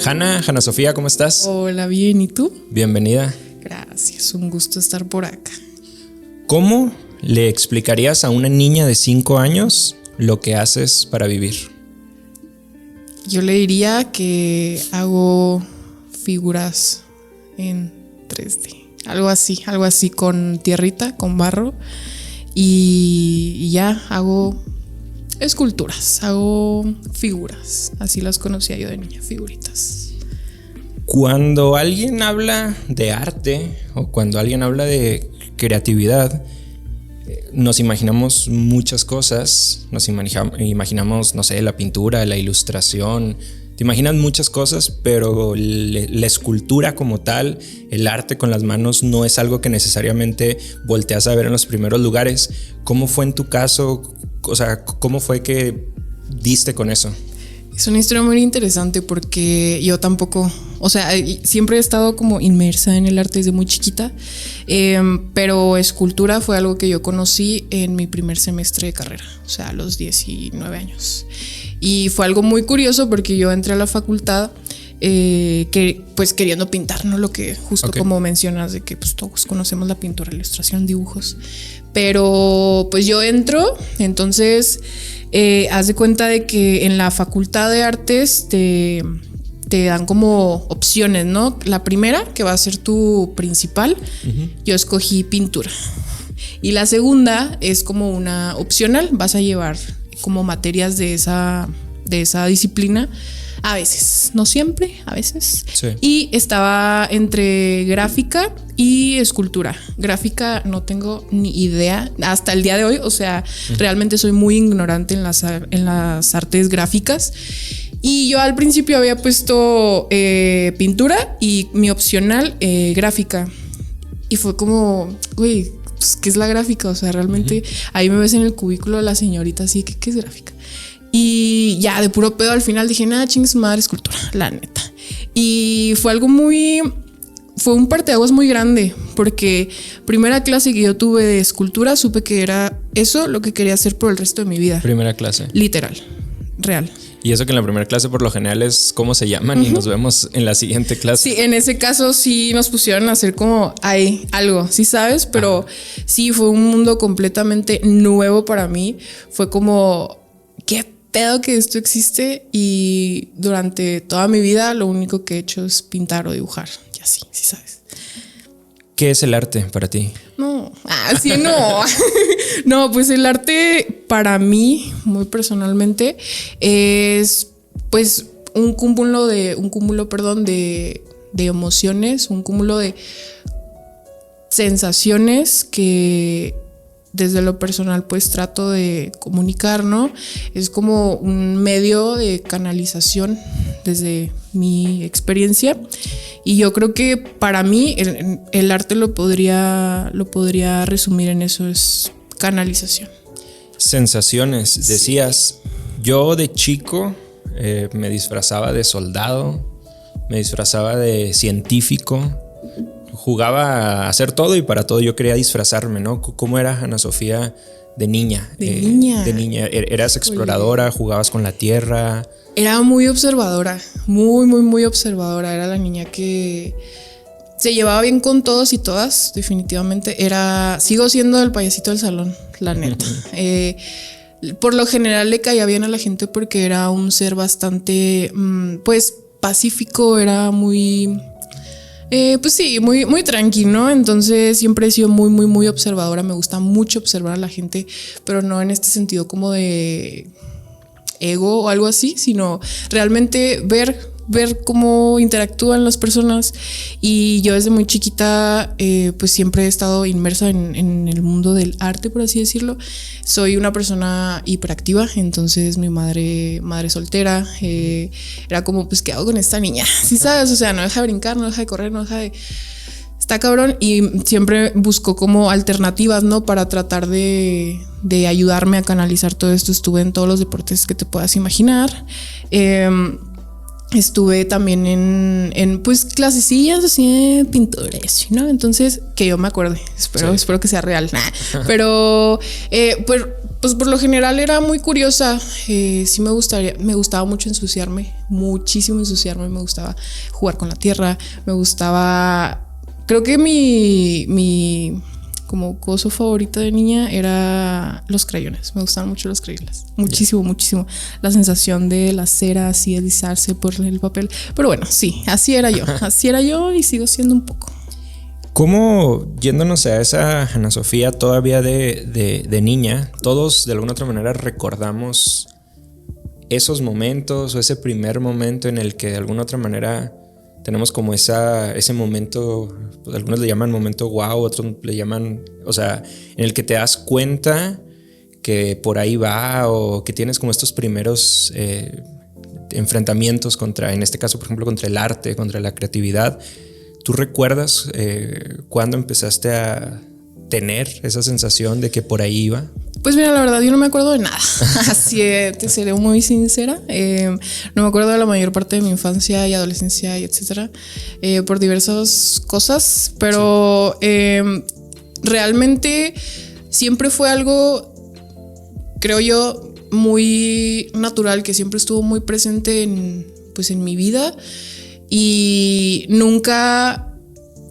Hanna Sofía, ¿cómo estás? Hola, bien, ¿y tú? Bienvenida. Gracias, un gusto estar por acá. ¿Cómo le explicarías a una niña de 5 años lo que haces para vivir? Yo le diría que hago figuras en 3D. Algo así con tierrita, con barro. Y ya hago esculturas, hago figuras. Así las conocía yo de niña, figuritas. Cuando alguien habla de arte o cuando alguien habla de creatividad, nos imaginamos muchas cosas. Nos imaginamos, no sé, la pintura, la ilustración. Te imaginas muchas cosas, pero la escultura como tal, el arte con las manos, no es algo que necesariamente volteas a ver en los primeros lugares. ¿Cómo fue en tu caso? O sea, ¿cómo fue que diste con eso? Es una historia muy interesante porque yo tampoco, o sea, siempre he estado como inmersa en el arte desde muy chiquita, pero escultura fue algo que yo conocí en mi primer semestre de carrera, o sea, a los 19 años. Y fue algo muy curioso porque yo entré a la facultad que pues queriendo pintar, ¿no? Lo que justo como mencionas de que pues todos conocemos la pintura, la ilustración, dibujos. Pero pues yo entro, entonces haz de cuenta de que en la facultad de artes te dan como opciones, ¿no? La primera, que va a ser tu principal, yo escogí pintura. Y la segunda es como una opcional, vas a llevar como materias de esa disciplina, a veces, no siempre, a veces. Sí. Y estaba entre gráfica y escultura. Gráfica no tengo ni idea hasta el día de hoy, o sea, realmente soy muy ignorante en las artes gráficas. Y yo al principio había puesto pintura y mi opcional gráfica. Y fue como, güey, pues, ¿qué es la gráfica? O sea, realmente ahí me ves en el cubículo de la señorita así, ¿qué es gráfica? Y ya de puro pedo al final dije, nada, chingue su madre, escultura, la neta. Y fue un parteaguas muy grande, porque primera clase que yo tuve de escultura supe que era eso lo que quería hacer por el resto de mi vida. Primera clase. Literal, real. Y eso que en la primera clase por lo general es cómo se llaman y nos vemos en la siguiente clase. Sí, en ese caso sí nos pusieron a hacer como hay algo, sí sabes, pero sí fue un mundo completamente nuevo para mí. Fue como, ¿qué pedo que esto existe? Y durante toda mi vida lo único que he hecho es pintar o dibujar y así, sí sabes. ¿Qué es el arte para ti? No, no. No, pues el arte para mí, muy personalmente, es pues un cúmulo de emociones, un cúmulo de sensaciones que desde lo personal pues trato de comunicar, ¿no? Es como un medio de canalización desde mi experiencia y yo creo que para mí el arte lo podría resumir en eso, es canalización. Sensaciones, decías, yo de chico me disfrazaba de soldado, me disfrazaba de científico, jugaba a hacer todo y para todo yo quería disfrazarme, ¿no? ¿Cómo era Hanna Sofía de niña? De niña. ¿Eras exploradora? ¿Jugabas con la tierra? Era muy observadora, muy observadora. Era la niña que se llevaba bien con todos y todas, definitivamente. Sigo siendo el payasito del salón, la neta. Por lo general le caía bien a la gente porque era un ser bastante, pues, pacífico, era muy... pues sí, muy tranquilo, ¿no? Entonces siempre he sido muy observadora. Me gusta mucho observar a la gente, pero no en este sentido como de ego o algo así, sino realmente ver cómo interactúan las personas. Y yo desde muy chiquita pues siempre he estado inmersa en el mundo del arte, por así decirlo. Soy una persona hiperactiva, entonces mi madre soltera era como, pues, ¿qué hago con esta niña? ¿Sí sabes? O sea, no deja de brincar, no deja de correr, no deja de... Está cabrón, y siempre busco como alternativas, ¿no? Para tratar de ayudarme a canalizar todo esto. Estuve en todos los deportes que te puedas imaginar. Estuve también en pues clasecillas así de pintores, ¿no? Entonces, que yo me acuerde, espero que sea real. Pero pues pues por lo general era muy curiosa. Sí me gustaba mucho ensuciarme, muchísimo ensuciarme. Me gustaba jugar con la tierra, me gustaba. Creo que mi como coso favorito de niña era los crayones. Me gustaban mucho los crayones. Muchísimo, muchísimo. La sensación de la cera así deslizarse por el papel. Pero bueno, sí, así era yo. Así era yo y sigo siendo un poco. ¿Cómo, yéndonos a esa Ana Sofía todavía de niña, todos de alguna otra manera recordamos esos momentos o ese primer momento en el que de alguna otra manera tenemos como ese momento, pues algunos le llaman momento wow, otros le llaman, o sea, en el que te das cuenta que por ahí va o que tienes como estos primeros enfrentamientos contra, en este caso, por ejemplo, contra el arte, contra la creatividad? ¿Tú recuerdas cuándo empezaste a tener esa sensación de que por ahí iba? Pues mira, la verdad yo no me acuerdo de nada. Así te seré muy sincera. No me acuerdo de la mayor parte de mi infancia y adolescencia y etcétera, por diversas cosas, pero realmente siempre fue algo, creo yo, muy natural, que siempre estuvo muy presente en mi vida, y nunca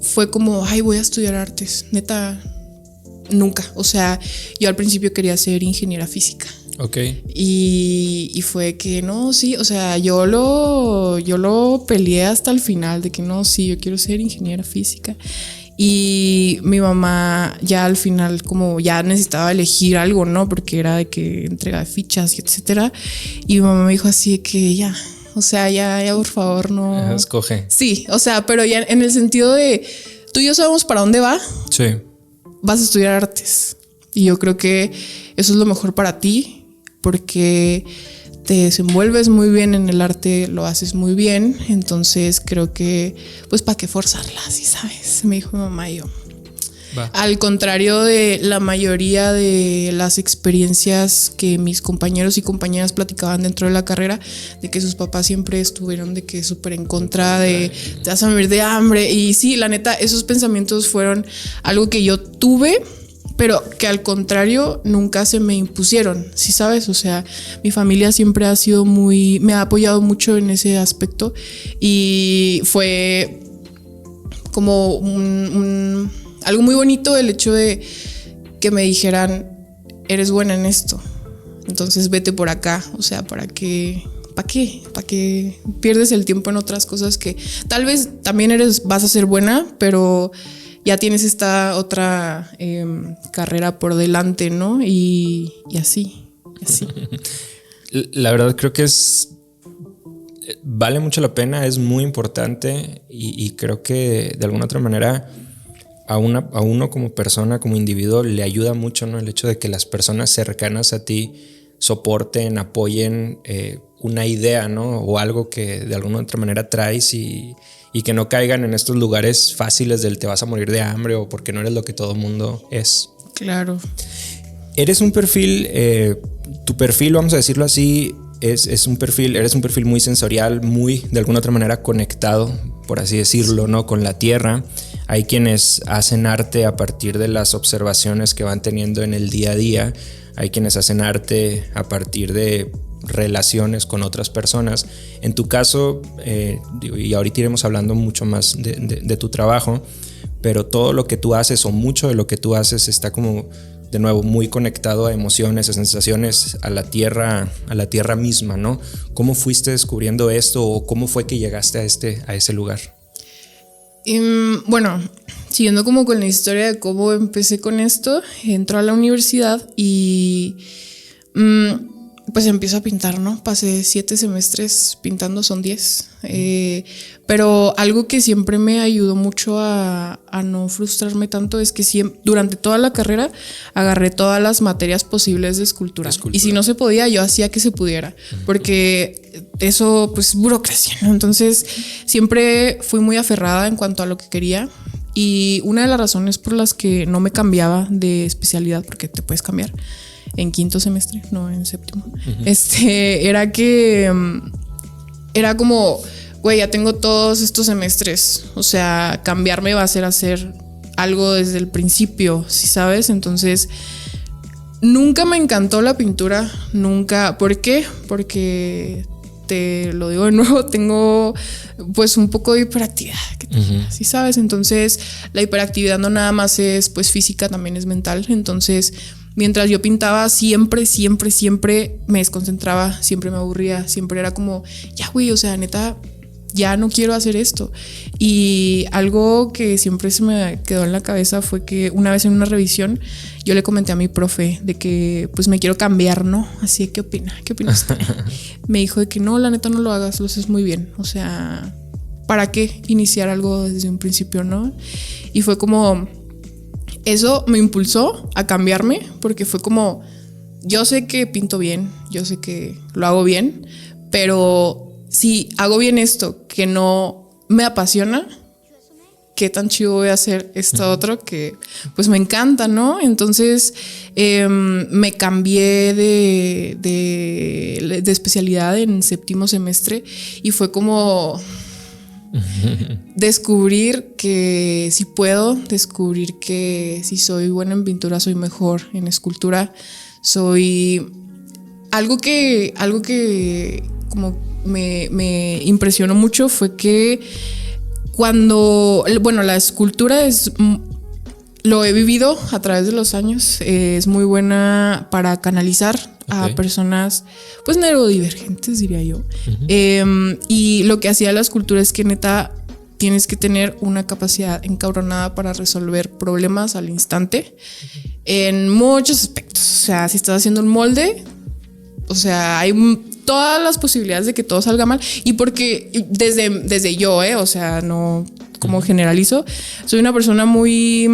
fue como, ay, voy a estudiar artes, neta. Nunca, o sea, yo al principio quería ser ingeniera física. Ok. Y fue que no, sí, o sea, yo lo peleé hasta el final de que no, sí, yo quiero ser ingeniera física. Y mi mamá ya al final como ya necesitaba elegir algo, ¿no? Porque era de que entrega de fichas y etcétera. Y mi mamá me dijo así de que ya, o sea, ya por favor, no. Escoge. Sí, o sea, pero ya en el sentido de tú y yo sabemos para dónde va. Sí. Vas a estudiar artes. Y yo creo que eso es lo mejor para ti, porque te desenvuelves muy bien en el arte, lo haces muy bien. Entonces creo que, pues, ¿para qué forzarla? ¿Sí sabes? Me dijo mi mamá. Y yo, va. Al contrario de la mayoría de las experiencias que mis compañeros y compañeras platicaban dentro de la carrera, de que sus papás siempre estuvieron de que súper en contra de te vas a morir de hambre. Y sí, la neta, esos pensamientos fueron algo que yo tuve, pero que al contrario nunca se me impusieron, ¿sí sabes? O sea, mi familia siempre ha sido me ha apoyado mucho en ese aspecto, y fue como algo muy bonito el hecho de que me dijeran, eres buena en esto, entonces vete por acá. O sea, ¿para qué pierdes el tiempo en otras cosas que tal vez también vas a ser buena, pero ya tienes esta otra carrera por delante, ¿no? Y así. La verdad creo que vale mucho la pena, es muy importante, y creo que de alguna otra manera a uno como persona, como individuo, le ayuda mucho, ¿no? El hecho de que las personas cercanas a ti soporten, apoyen una idea, ¿no? O algo que de alguna otra manera traes, y que no caigan en estos lugares fáciles del te vas a morir de hambre o porque no eres lo que todo mundo es. Claro. Eres un perfil, tu perfil, vamos a decirlo así, eres un perfil muy sensorial, muy de alguna otra manera conectado, por así decirlo, ¿no? Con la tierra. Hay quienes hacen arte a partir de las observaciones que van teniendo en el día a día. Hay quienes hacen arte a partir de relaciones con otras personas. En tu caso, y ahorita iremos hablando mucho más de tu trabajo, pero todo lo que tú haces, o mucho de lo que tú haces, está como, de nuevo, muy conectado a emociones, a sensaciones, a la tierra misma, ¿no? ¿Cómo fuiste descubriendo esto, o cómo fue que llegaste a ese lugar? Bueno, siguiendo como con la historia de cómo empecé con esto, entro a la universidad y pues empiezo a pintar, ¿no? Pasé 7 semestres pintando, son 10. Pero algo que siempre me ayudó mucho a no frustrarme tanto es que durante toda la carrera agarré todas las materias posibles de escultura. Y si no se podía, yo hacía que se pudiera, porque eso, pues, burocracia, ¿no? Entonces siempre fui muy aferrada en cuanto a lo que quería. Y una de las razones por las que no me cambiaba de especialidad, porque te puedes cambiar en 5º semestre, no en 7º, era que era como, güey, ya tengo todos estos semestres, o sea, cambiarme va a ser hacer algo desde el principio, ¿sí sabes? Entonces Nunca me encantó la pintura, nunca. ¿Por qué? Porque te lo digo de nuevo, tengo pues un poco de hiperactividad, ¿sí sabes? Entonces la hiperactividad no nada más es pues física, también es mental. Entonces mientras yo pintaba siempre me desconcentraba, siempre me aburría, siempre era como, ya güey, o sea, neta, ya no quiero hacer esto. Y algo que siempre se me quedó en la cabeza fue que una vez en una revisión yo le comenté a mi profe de que pues me quiero cambiar, ¿no? Así, ¿qué opina? ¿Qué opina usted? Me dijo de que no, la neta no lo hagas, lo haces muy bien. O sea, ¿para qué iniciar algo desde un principio, no? Y fue como, eso me impulsó a cambiarme, porque fue como, yo sé que pinto bien, yo sé que lo hago bien, pero si hago bien esto que no me apasiona, ¿qué tan chido voy a hacer esto otro que pues me encanta, ¿no? Entonces me cambié de especialidad en séptimo semestre y fue como descubrir que si puedo, descubrir que si soy buena en pintura soy mejor en escultura, soy algo que como me impresionó mucho fue que cuando, bueno, la escultura lo he vivido a través de los años, es muy buena para canalizar a personas pues neurodivergentes, diría yo. Y lo que hacía la escultura es que neta tienes que tener una capacidad encabronada para resolver problemas al instante en muchos aspectos. O sea, si estás haciendo un molde, o sea, hay todas las posibilidades de que todo salga mal. Y porque desde yo, o sea, no como generalizo, soy una persona muy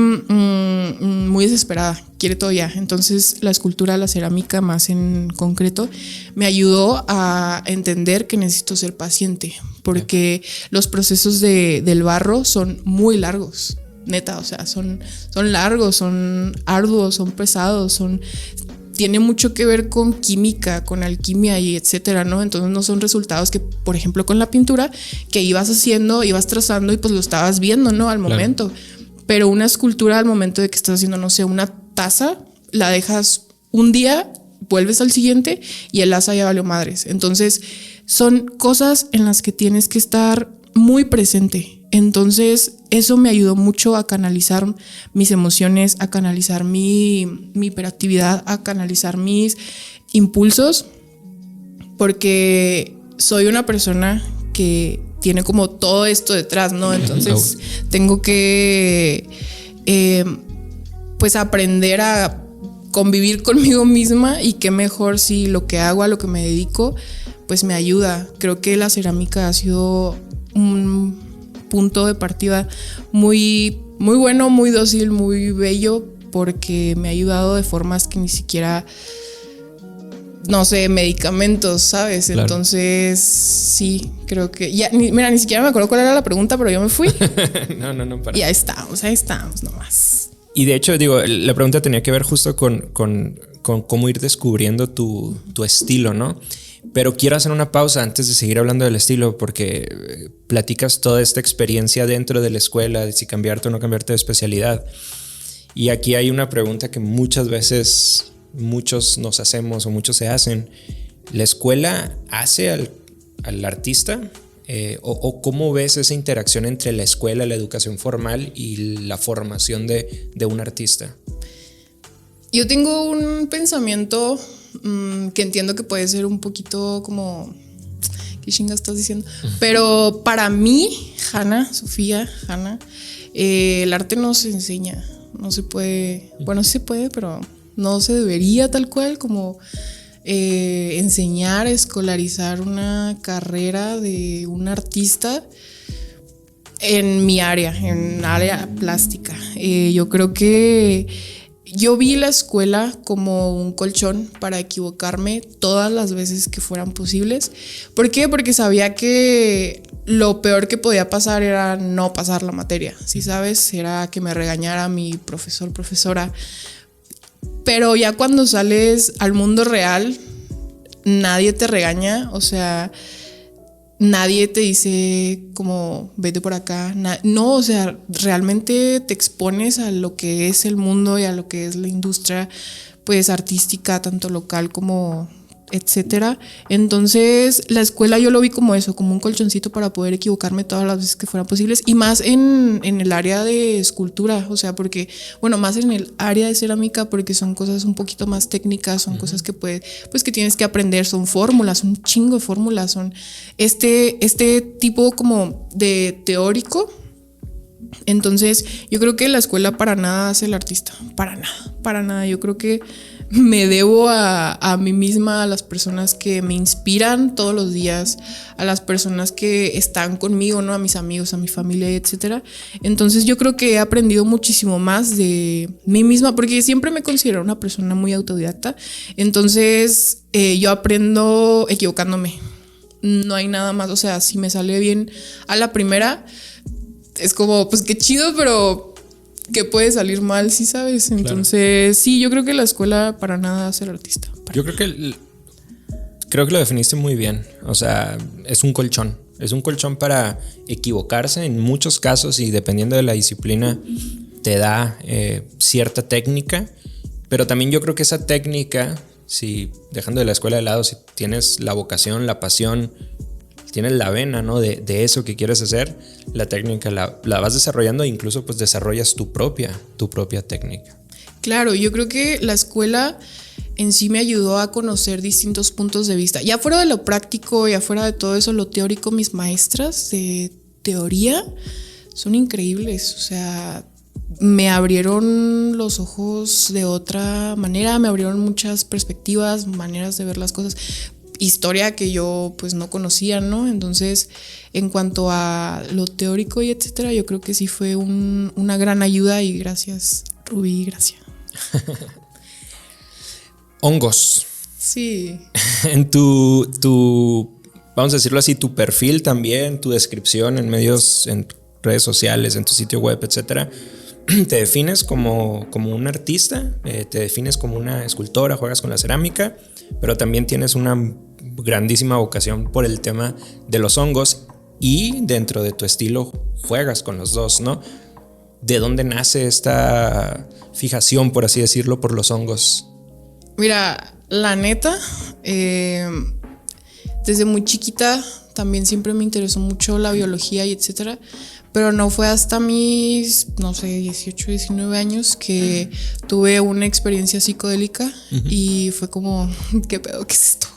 desesperada, quiere todo ya. Entonces la escultura, la cerámica más en concreto, me ayudó a entender que necesito ser paciente, porque los procesos del barro son muy largos, neta, o sea, son largos, son arduos, son pesados, tiene mucho que ver con química, con alquimia y etcétera, ¿no? Entonces no son resultados que, por ejemplo, con la pintura, que ibas haciendo, ibas trazando y pues lo estabas viendo, ¿no? Al momento. Claro. Pero una escultura al momento de que estás haciendo, no sé, una taza, la dejas un día, vuelves al siguiente y el asa ya valió madres. Entonces son cosas en las que tienes que estar muy presente. Entonces eso me ayudó mucho a canalizar mis emociones, a canalizar mi hiperactividad, a canalizar mis impulsos, porque soy una persona que tiene como todo esto detrás, ¿no? Entonces tengo que pues aprender a convivir conmigo misma, y qué mejor si lo que hago, a lo que me dedico, pues me ayuda. Creo que la cerámica ha sido un punto de partida muy, muy bueno, muy dócil, muy bello, porque me ha ayudado de formas que ni siquiera, no sé, medicamentos, ¿sabes? Claro. Entonces, sí, creo que ya, ni siquiera me acuerdo cuál era la pregunta, pero yo me fui. No, para. Y ahí estamos nomás. Y de hecho, digo, la pregunta tenía que ver justo con cómo ir descubriendo tu estilo, ¿no? Pero quiero hacer una pausa antes de seguir hablando del estilo, porque platicas toda esta experiencia dentro de la escuela, de si cambiarte o no cambiarte de especialidad. Y aquí hay una pregunta que muchas veces muchos nos hacemos o muchos se hacen. ¿La escuela hace al artista? ¿O cómo ves esa interacción entre la escuela, la educación formal y la formación de un artista? Yo tengo un pensamiento que entiendo que puede ser un poquito como, ¿qué chinga estás diciendo? Pero para mí, Sofía, el arte no se enseña, no se puede, bueno, sí se puede, pero no se debería tal cual como enseñar, escolarizar una carrera de un artista en mi área, en área plástica. Yo creo que yo vi la escuela como un colchón para equivocarme todas las veces que fueran posibles. ¿Por qué? Porque sabía que lo peor que podía pasar era no pasar la materia, ¿sí sabes? Era que me regañara mi profesora. Pero ya cuando sales al mundo real, nadie te regaña, o sea, nadie te dice como vete por acá, no, o sea, realmente te expones a lo que es el mundo y a lo que es la industria pues artística, tanto local como etcétera. Entonces la escuela yo lo vi como eso, como un colchoncito para poder equivocarme todas las veces que fueran posibles, y más en el área de escultura, o sea, porque, bueno, más en el área de cerámica, porque son cosas un poquito más técnicas, son cosas que pues que tienes que aprender, son fórmulas, un chingo de fórmulas, son este tipo como de teórico. Entonces yo creo que la escuela para nada hace el artista, para nada. Yo creo que me debo a mí misma, a las personas que me inspiran todos los días, a las personas que están conmigo, ¿no? A mis amigos, a mi familia, etcétera. Entonces yo creo que he aprendido muchísimo más de mí misma, porque siempre me considero una persona muy autodidacta. Entonces yo aprendo equivocándome. No hay nada más, o sea, si me sale bien a la primera, es como, pues qué chido, pero que puede salir mal, ¿sí sabes? Entonces, claro. Sí, yo creo que la escuela para nada hace el artista. Creo que lo definiste muy bien. O sea, es un colchón. Es un colchón para equivocarse en muchos casos, y dependiendo de la disciplina te da cierta técnica. Pero también yo creo que esa técnica, si dejando de la escuela de lado, si tienes la vocación, la pasión, tienes la vena, ¿no? de eso que quieres hacer, la técnica la vas desarrollando, e incluso pues desarrollas tu propia técnica. Claro, yo creo que la escuela en sí me ayudó a conocer distintos puntos de vista. Ya fuera de lo práctico, ya fuera de todo eso, lo teórico, mis maestras de teoría son increíbles. O sea, me abrieron los ojos de otra manera, me abrieron muchas perspectivas, maneras de ver las cosas, historia que yo pues no conocía, ¿no? Entonces, en cuanto a lo teórico y etcétera, yo creo que sí fue una gran ayuda, y gracias, Rubí, gracias. Hongos. Sí. En tu, vamos a decirlo así, tu perfil también, tu descripción en medios, en redes sociales, en tu sitio web, etcétera, ¿te defines como un artista? ¿Te defines como una escultora? ¿Juegas con la cerámica? Pero también tienes una grandísima vocación por el tema de los hongos, y dentro de tu estilo juegas con los dos, ¿no? ¿De dónde nace esta fijación, por así decirlo, por los hongos? Mira, la neta, desde muy chiquita también siempre me interesó mucho la biología y etcétera. Pero no fue hasta mis, no sé, 18, 19 años que tuve una experiencia psicodélica, y fue como, ¿qué pedo? ¿Qué es esto?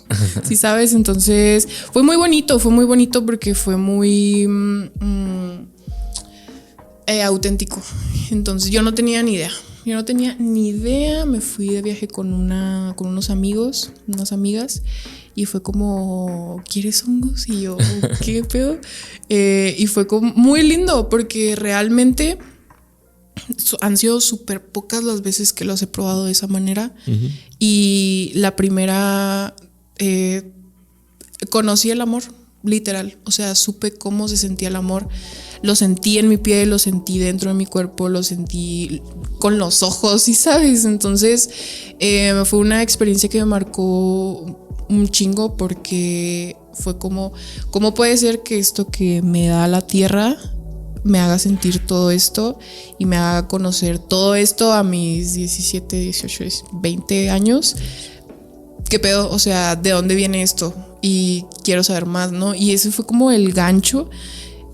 ¿Sí sabes? Entonces fue muy bonito porque fue muy auténtico. Entonces yo no tenía ni idea. Me fui de viaje con unos amigos, unas amigas, y fue como, ¿quieres hongos? Y yo, ¿qué pedo? Y fue como muy lindo, porque realmente han sido súper pocas las veces que los he probado de esa manera. Y la primera, conocí el amor, literal. O sea, supe cómo se sentía el amor. Lo sentí en mi piel, lo sentí dentro de mi cuerpo, lo sentí con los ojos, ¿sí sabes? Entonces fue una experiencia que me marcó un chingo, porque fue como, ¿cómo puede ser que esto que me da la tierra me haga sentir todo esto y me haga conocer todo esto a mis 17, 18, 20 años? ¿Qué pedo? O sea, ¿de dónde viene esto? Y quiero saber más, ¿no? Y ese fue como el gancho.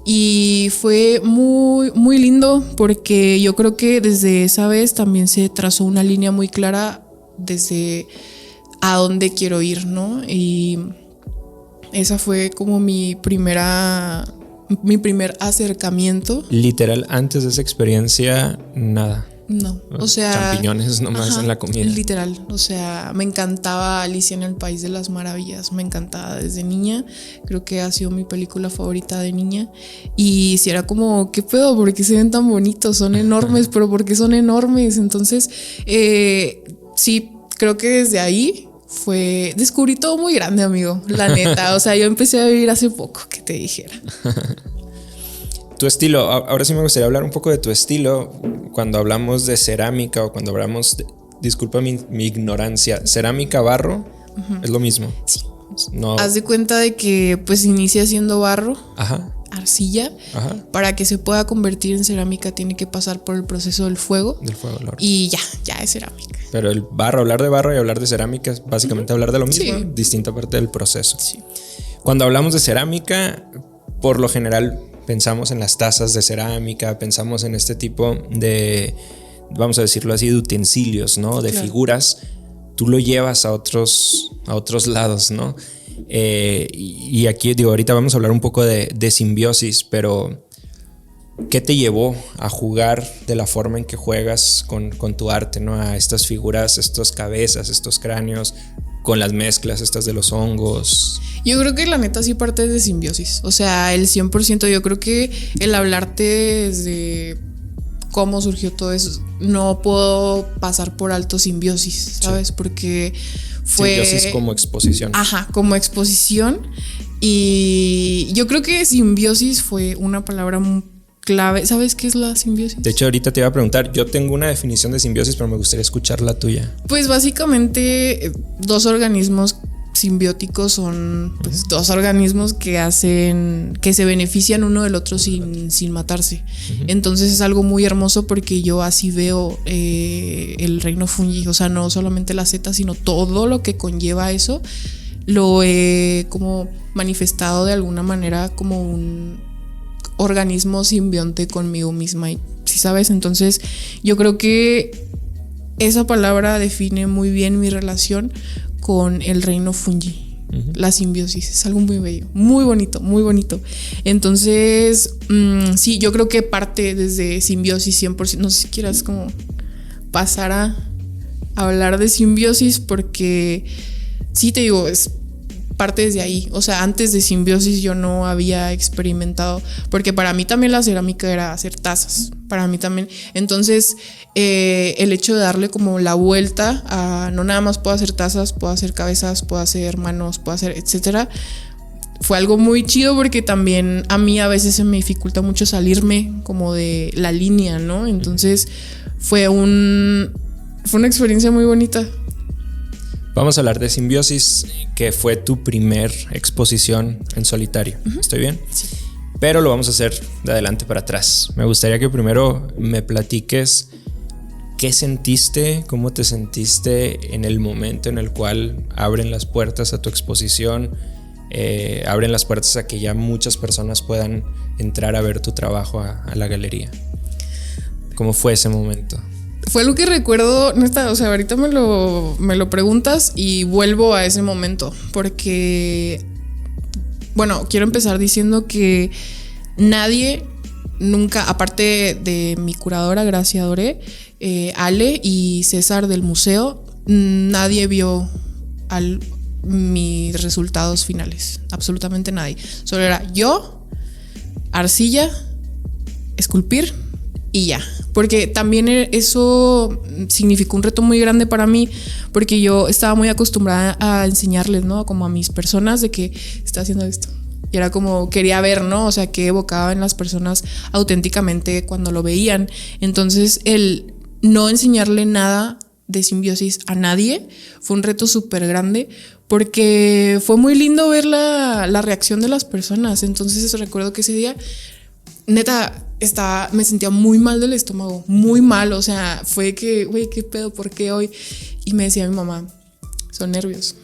Y fue muy, muy lindo, porque yo creo que desde esa vez también se trazó una línea muy clara desde a dónde quiero ir, ¿no? Y esa fue como mi primer acercamiento. Literal, antes de esa experiencia, nada. No, o sea, champiñones nomás en la comida. Literal, o sea, me encantaba Alicia en el País de las Maravillas, me encantaba desde niña, creo que ha sido mi película favorita de niña. Y si era como, ¿qué pedo? ¿Por qué se ven tan bonitos? Son enormes, pero ¿por qué son enormes? Entonces, sí, creo que desde ahí descubrí todo muy grande, amigo, la neta. O sea, yo empecé a vivir hace poco, que te dijera. Tu estilo, ahora sí me gustaría hablar un poco de tu estilo. Cuando hablamos de cerámica, o cuando hablamos disculpa mi ignorancia, cerámica, barro, ¿es lo mismo? Sí. No. Haz de cuenta de que pues inicia siendo barro. Ajá. arcilla. Ajá. Para que se pueda convertir en cerámica tiene que pasar por el proceso del fuego. Del fuego, el horno. Y ya es cerámica. Pero el barro, hablar de barro y hablar de cerámica es básicamente hablar de lo mismo, sí. Distinta parte del proceso. Sí. Cuando hablamos de cerámica, por lo general pensamos en las tazas de cerámica, pensamos en este tipo de, vamos a decirlo así, de utensilios, ¿no? De figuras. Tú lo llevas a otros lados, ¿no? Y aquí digo, ahorita vamos a hablar un poco de simbiosis, pero ¿qué te llevó a jugar de la forma en que juegas con tu arte, ¿no? A estas figuras, estas cabezas, estos cráneos, con las mezclas estas de los hongos. Yo creo que la neta sí parte de simbiosis. O sea, el 100%. Yo creo que el hablarte desde cómo surgió todo eso, no puedo pasar por alto simbiosis, ¿sabes? Sí. Porque fue... Simbiosis como exposición. Ajá, como exposición. Y yo creo que simbiosis fue una palabra muy clave. ¿Sabes qué es la simbiosis? De hecho, ahorita te iba a preguntar. Yo tengo una definición de simbiosis, pero me gustaría escuchar la tuya. Pues básicamente dos organismos simbióticos son pues, dos organismos que se benefician uno del otro sin matarse. Entonces es algo muy hermoso porque yo así veo el reino fungi. O sea, no solamente la seta, sino todo lo que conlleva eso. Lo he como manifestado de alguna manera como un organismo simbionte conmigo misma. Y ¿sí sabes? Entonces yo creo que esa palabra define muy bien mi relación con el reino fungi. La simbiosis es algo muy bello, muy bonito, muy bonito. Entonces, sí, yo creo que parte desde simbiosis 100%. No sé si quieras como pasar a hablar de simbiosis, porque sí te digo, es parte desde ahí. O sea, antes de simbiosis yo no había experimentado, porque para mí también la cerámica era hacer tazas, para mí también. Entonces el hecho de darle como la vuelta a no nada más puedo hacer tazas, puedo hacer cabezas, puedo hacer manos, puedo hacer etcétera, fue algo muy chido, porque también a mí a veces se me dificulta mucho salirme como de la línea, ¿no? Entonces fue una experiencia muy bonita. Vamos a hablar de simbiosis, que fue tu primer exposición en solitario. ¿Estoy bien? Sí. Pero lo vamos a hacer de adelante para atrás. Me gustaría que primero me platiques qué sentiste, cómo te sentiste en el momento en el cual abren las puertas a tu exposición, abren las puertas a que ya muchas personas puedan entrar a ver tu trabajo a la galería. ¿Cómo fue ese momento? Fue lo que recuerdo, neta, o sea, ahorita me lo preguntas y vuelvo a ese momento, porque, bueno, quiero empezar diciendo que nadie nunca, aparte de mi curadora Gracia Doré, Ale y César del museo, nadie vio mis resultados finales, absolutamente nadie. Solo era yo, arcilla, esculpir y ya. Porque también eso significó un reto muy grande para mí, porque yo estaba muy acostumbrada a enseñarles, ¿no? Como a mis personas de que está haciendo esto. Y era como, quería ver, ¿no? O sea, qué evocaba en las personas auténticamente cuando lo veían. Entonces, el no enseñarle nada de simbiosis a nadie fue un reto súper grande, porque fue muy lindo ver la reacción de las personas. Entonces, recuerdo que ese día, neta, me sentía muy mal del estómago, muy mal. O sea, fue que, güey, ¿qué pedo? ¿Por qué hoy? Y me decía mi mamá, son nervios.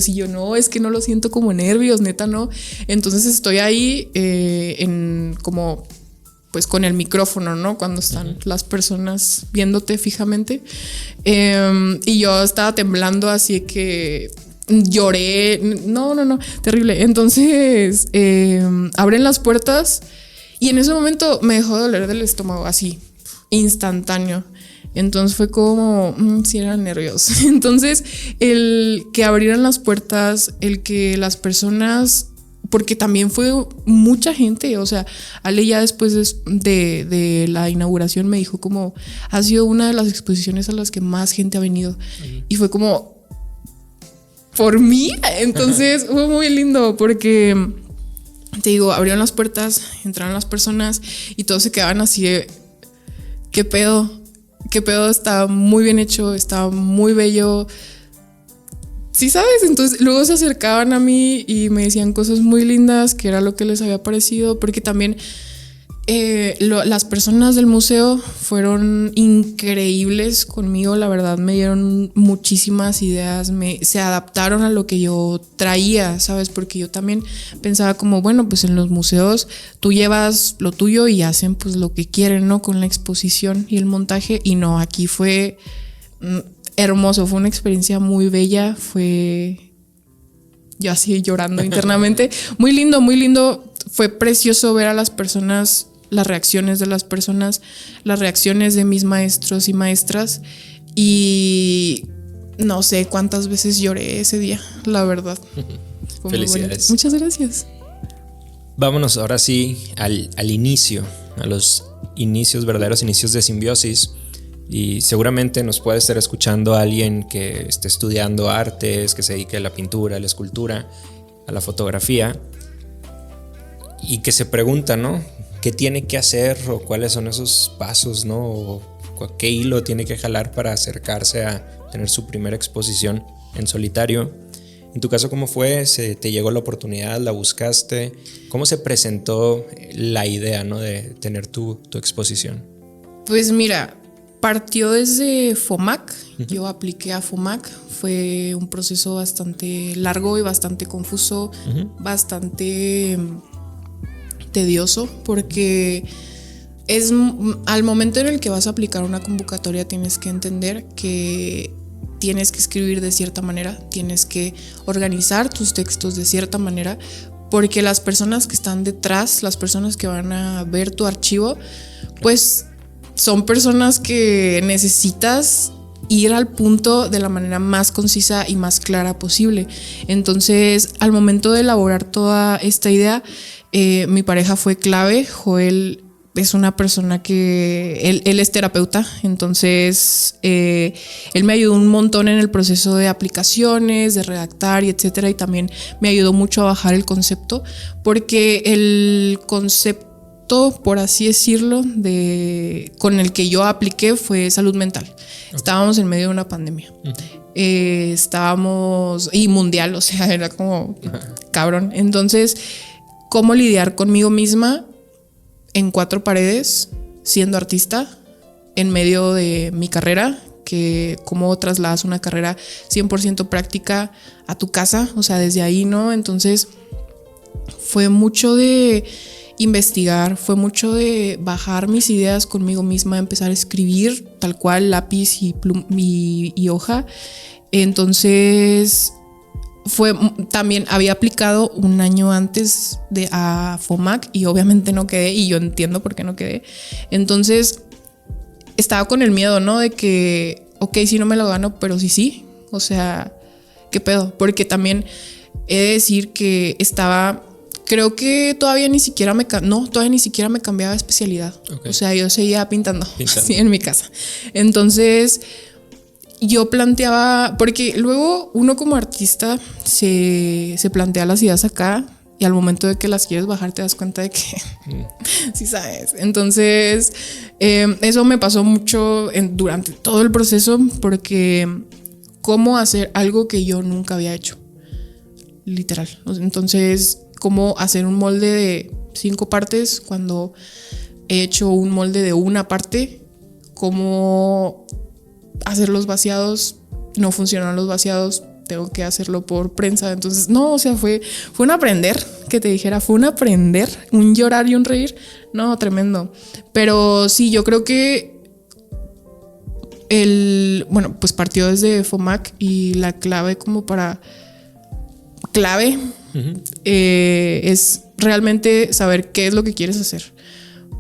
Y yo, no, es que no lo siento como nervios, neta, no. Entonces estoy ahí como, pues con el micrófono, ¿no? Cuando están las personas viéndote fijamente. Y yo estaba temblando, así que lloré. No, terrible. Entonces abren las puertas. Y en ese momento me dejó de doler del estómago, así, instantáneo. Entonces fue como, sí eran nervios. Entonces, el que abrieran las puertas, el que las personas, porque también fue mucha gente, o sea, Ale ya después de la inauguración me dijo como, ha sido una de las exposiciones a las que más gente ha venido. Y fue como, ¿por mí? Entonces fue muy lindo, porque... te digo, abrieron las puertas, entraron las personas y todos se quedaban así de, ¿qué pedo? ¿Qué pedo? Está muy bien hecho, está muy bello. sí, ¿sabes? Entonces luego se acercaban a mí y me decían cosas muy lindas, que era lo que les había parecido, porque también las personas del museo fueron increíbles conmigo, la verdad me dieron muchísimas ideas, se adaptaron a lo que yo traía, ¿sabes? Porque yo también pensaba como, bueno, pues en los museos tú llevas lo tuyo y hacen pues lo que quieren, ¿no? Con la exposición y el montaje, y no, aquí fue hermoso, fue una experiencia muy bella, fue yo así llorando internamente, muy lindo, fue precioso ver a las personas, las reacciones de las personas, las reacciones de mis maestros y maestras, y no sé cuántas veces lloré ese día, la verdad. Felicidades. Muchas gracias. Vámonos ahora sí al inicio, a los inicios, verdaderos inicios de Simbiosis. Y seguramente nos puede estar escuchando alguien que esté estudiando artes, que se dedique a la pintura, a la escultura, a la fotografía, y que se pregunta, ¿no? ¿Qué tiene que hacer o cuáles son esos pasos, ¿no? O qué hilo tiene que jalar para acercarse a tener su primera exposición en solitario. En tu caso, ¿cómo fue? ¿Te llegó la oportunidad? ¿La buscaste? ¿Cómo se presentó la idea, ¿no? De tener tu exposición? Pues mira, partió desde FOMAC. Yo apliqué a FOMAC. Fue un proceso bastante largo y bastante confuso, bastante tedioso, porque es al momento en el que vas a aplicar una convocatoria tienes que entender que tienes que escribir de cierta manera, tienes que organizar tus textos de cierta manera, porque las personas que están detrás, las personas que van a ver tu archivo, pues son personas que necesitas ir al punto de la manera más concisa y más clara posible. Entonces, al momento de elaborar toda esta idea, mi pareja fue clave. Joel es una persona que él es terapeuta, entonces él me ayudó un montón en el proceso de aplicaciones, de redactar y etcétera, y también me ayudó mucho a bajar el concepto, porque el concepto, por así decirlo, con el que yo apliqué fue salud mental. Okay. Estábamos en medio de una pandemia. Estábamos, y mundial, o sea, era como cabrón. Entonces, ¿cómo lidiar conmigo misma en 4 paredes, siendo artista, en medio de mi carrera? Que cómo trasladas una carrera 100% práctica a tu casa, o sea, desde ahí, ¿no? Entonces, fue mucho de investigar, fue mucho de bajar mis ideas conmigo misma, empezar a escribir tal cual, lápiz y hoja. Entonces, también había aplicado un año antes a FOMAC y obviamente no quedé, y yo entiendo por qué no quedé. Entonces estaba con el miedo, ¿no? De que, ok, sí no me lo gano, pero sí, o sea, ¿qué pedo? Porque también he de decir que creo que todavía ni siquiera me cambiaba de especialidad. Okay. O sea, yo seguía pintando. Sí, en mi casa. Entonces yo planteaba, porque luego uno como artista se plantea las ideas acá, y al momento de que las quieres bajar te das cuenta de que sí sabes. Entonces eso me pasó mucho durante todo el proceso, porque cómo hacer algo que yo nunca había hecho, literal. Entonces, cómo hacer un molde de 5 partes cuando he hecho un molde de una parte, cómo hacer los vaciados, no funcionan los vaciados, tengo que hacerlo por prensa. Entonces, no, o sea, fue un aprender, que te dijera, fue un aprender, un llorar y un reír, no, tremendo. Pero sí, yo creo que pues partió desde FOMAC, y la clave es realmente saber qué es lo que quieres hacer,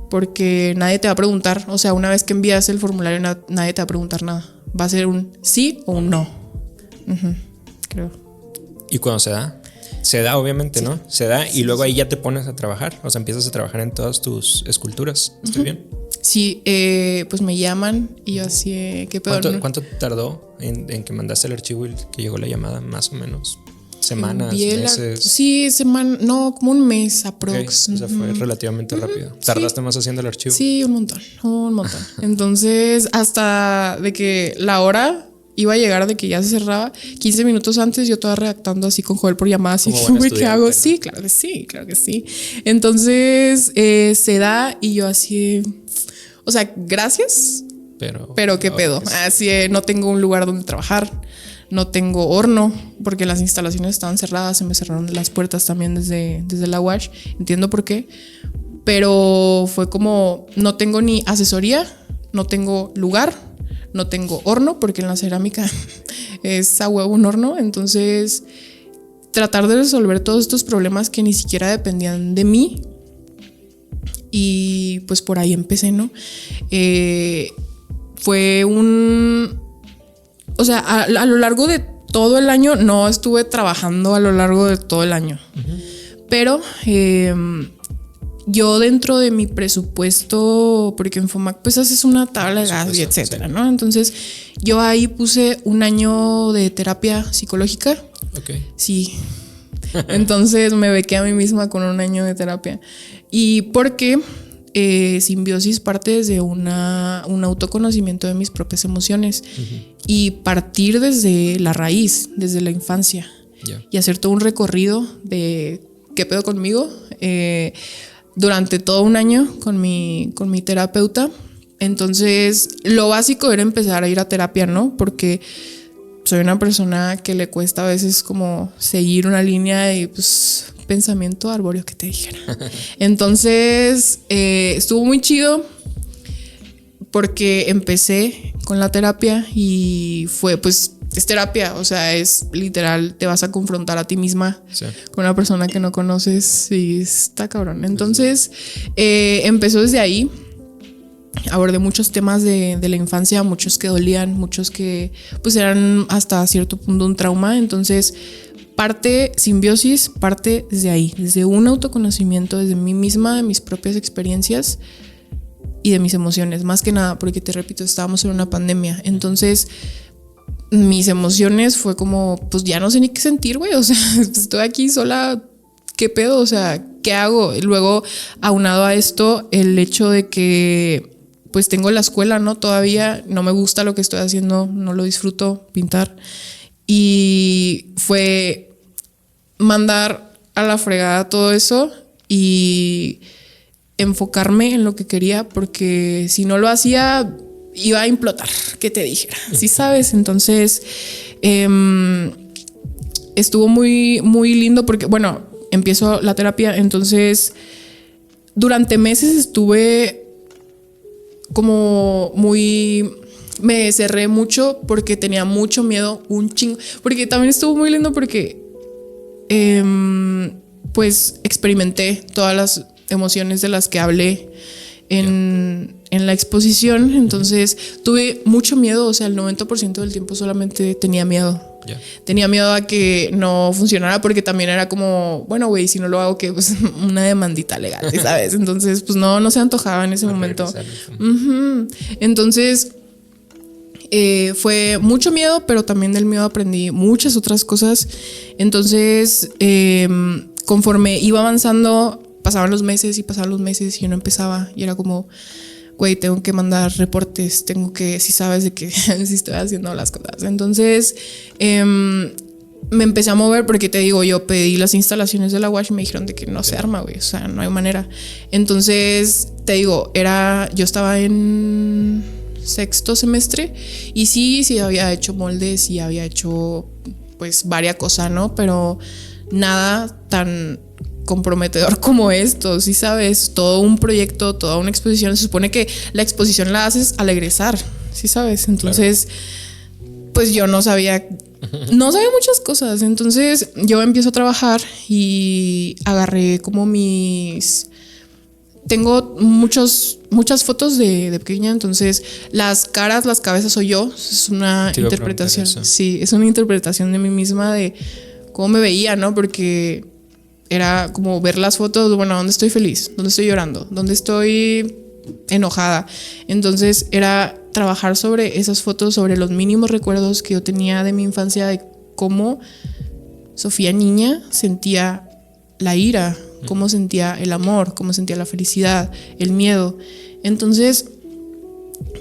porque nadie te va a preguntar, o sea, una vez que envías el formulario nadie te va a preguntar nada, va a ser un sí o un no. Creo. ¿Y cuando se da obviamente, sí, ¿no? Se da, y luego ahí ya te pones a trabajar, o sea, empiezas a trabajar en todas tus esculturas. ¿Estoy bien? Sí, pues me llaman y yo así, ¿qué pedo? ¿Cuánto tardó en que mandaste el archivo y que llegó la llamada, más o menos? ¿Semanas, meses? Sí, como un mes aprox. Okay. O sea, fue relativamente rápido. ¿Tardaste más haciendo el archivo? Sí, un montón. Entonces, hasta de que la hora iba a llegar, de que ya se cerraba, 15 minutos antes yo estaba redactando así con Joel por llamada, así, güey, ¿qué hago? ¿No? Sí, claro que sí, claro que sí. Entonces se da y yo así, o sea, gracias, pero ¿qué pedo? Así, no tengo un lugar donde trabajar, no tengo horno, porque las instalaciones estaban cerradas, se me cerraron las puertas también desde la UASH, entiendo por qué, pero fue como, no tengo ni asesoría, no tengo lugar, no tengo horno, porque en la cerámica es a huevo un horno. Entonces, tratar de resolver todos estos problemas que ni siquiera dependían de mí. Y pues por ahí empecé, ¿no? Fue o sea, a lo largo de todo el año, no estuve trabajando a lo largo de todo el año. Uh-huh. Pero yo dentro de mi presupuesto, porque en FOMAC pues haces una tabla de gastos y etcétera, ¿no? Entonces yo ahí puse un año de terapia psicológica. Okay. Sí. Entonces me bequé a mí misma con un año de terapia. Y porque Simbiosis parte desde un autoconocimiento de mis propias emociones. Uh-huh. Y partir desde la raíz, desde la infancia. Yeah. Y hacer todo un recorrido de qué pedo conmigo. Durante todo un año con mi terapeuta. Entonces, lo básico era empezar a ir a terapia, ¿no? Porque soy una persona que le cuesta a veces como seguir una línea de pues, pensamiento arbóreo, que te dijera. Entonces, estuvo muy chido porque empecé con la terapia y fue pues... Es terapia, o sea, es literal, te vas a confrontar a ti misma, sí, con una persona que no conoces y está cabrón. Entonces, empezó desde ahí. Abordé muchos temas de la infancia, muchos que dolían, muchos que pues eran hasta cierto punto un trauma. Entonces, Simbiosis parte desde ahí, desde un autoconocimiento, desde mí misma, de mis propias experiencias y de mis emociones, más que nada, porque te repito, estábamos en una pandemia. Entonces, mis emociones fue como, pues ya no sé ni qué sentir, güey, o sea, estoy aquí sola, ¿qué pedo? O sea, ¿qué hago? Y luego, aunado a esto, el hecho de que pues tengo la escuela, ¿no? Todavía no me gusta lo que estoy haciendo, no lo disfruto, pintar. Y fue mandar a la fregada todo eso y enfocarme en lo que quería, porque si no lo hacía... iba a implotar, que te dijera, ¿sí sabes? Entonces, estuvo muy, muy lindo porque, bueno, empiezo la terapia, entonces, durante meses estuve como muy... Me cerré mucho porque tenía mucho miedo, un chingo, porque también estuvo muy lindo porque, pues, experimenté todas las emociones de las que hablé en la exposición. Entonces tuve mucho miedo, o sea, el 90% del tiempo solamente tenía miedo. Yeah. Tenía miedo a que no funcionara, porque también era como, bueno, güey, si no lo hago, que pues una demandita legal, ¿sabes? Entonces, pues no se antojaba en ese momento. Uh-huh. Entonces, fue mucho miedo, pero también del miedo aprendí muchas otras cosas. Entonces, conforme iba avanzando, pasaban los meses y yo no empezaba y era como, güey, tengo que mandar reportes, tengo que, si sabes de que si estoy haciendo las cosas. Entonces me empecé a mover porque te digo, yo pedí las instalaciones de la UASH y me dijeron de que no se arma, güey, o sea, no hay manera. Entonces te digo, yo estaba en sexto semestre y sí había hecho moldes y había hecho pues varias cosas, ¿no? Pero nada tan comprometedor como esto, ¿sí sabes? Todo un proyecto, toda una exposición. Se supone que la exposición la haces al egresar, ¿sí sabes? Entonces, claro, pues yo no sabía muchas cosas. Entonces yo empiezo a trabajar y agarré como tengo muchas fotos de pequeña, entonces las caras, las cabezas soy yo. Es una interpretación. Sí, es una interpretación de mí misma, de cómo me veía, ¿no? Porque era como ver las fotos, bueno, ¿dónde estoy feliz? ¿Dónde estoy llorando? ¿Dónde estoy enojada? Entonces era trabajar sobre esas fotos, sobre los mínimos recuerdos que yo tenía de mi infancia, de cómo Sofía niña sentía la ira, cómo sentía el amor, cómo sentía la felicidad, el miedo. Entonces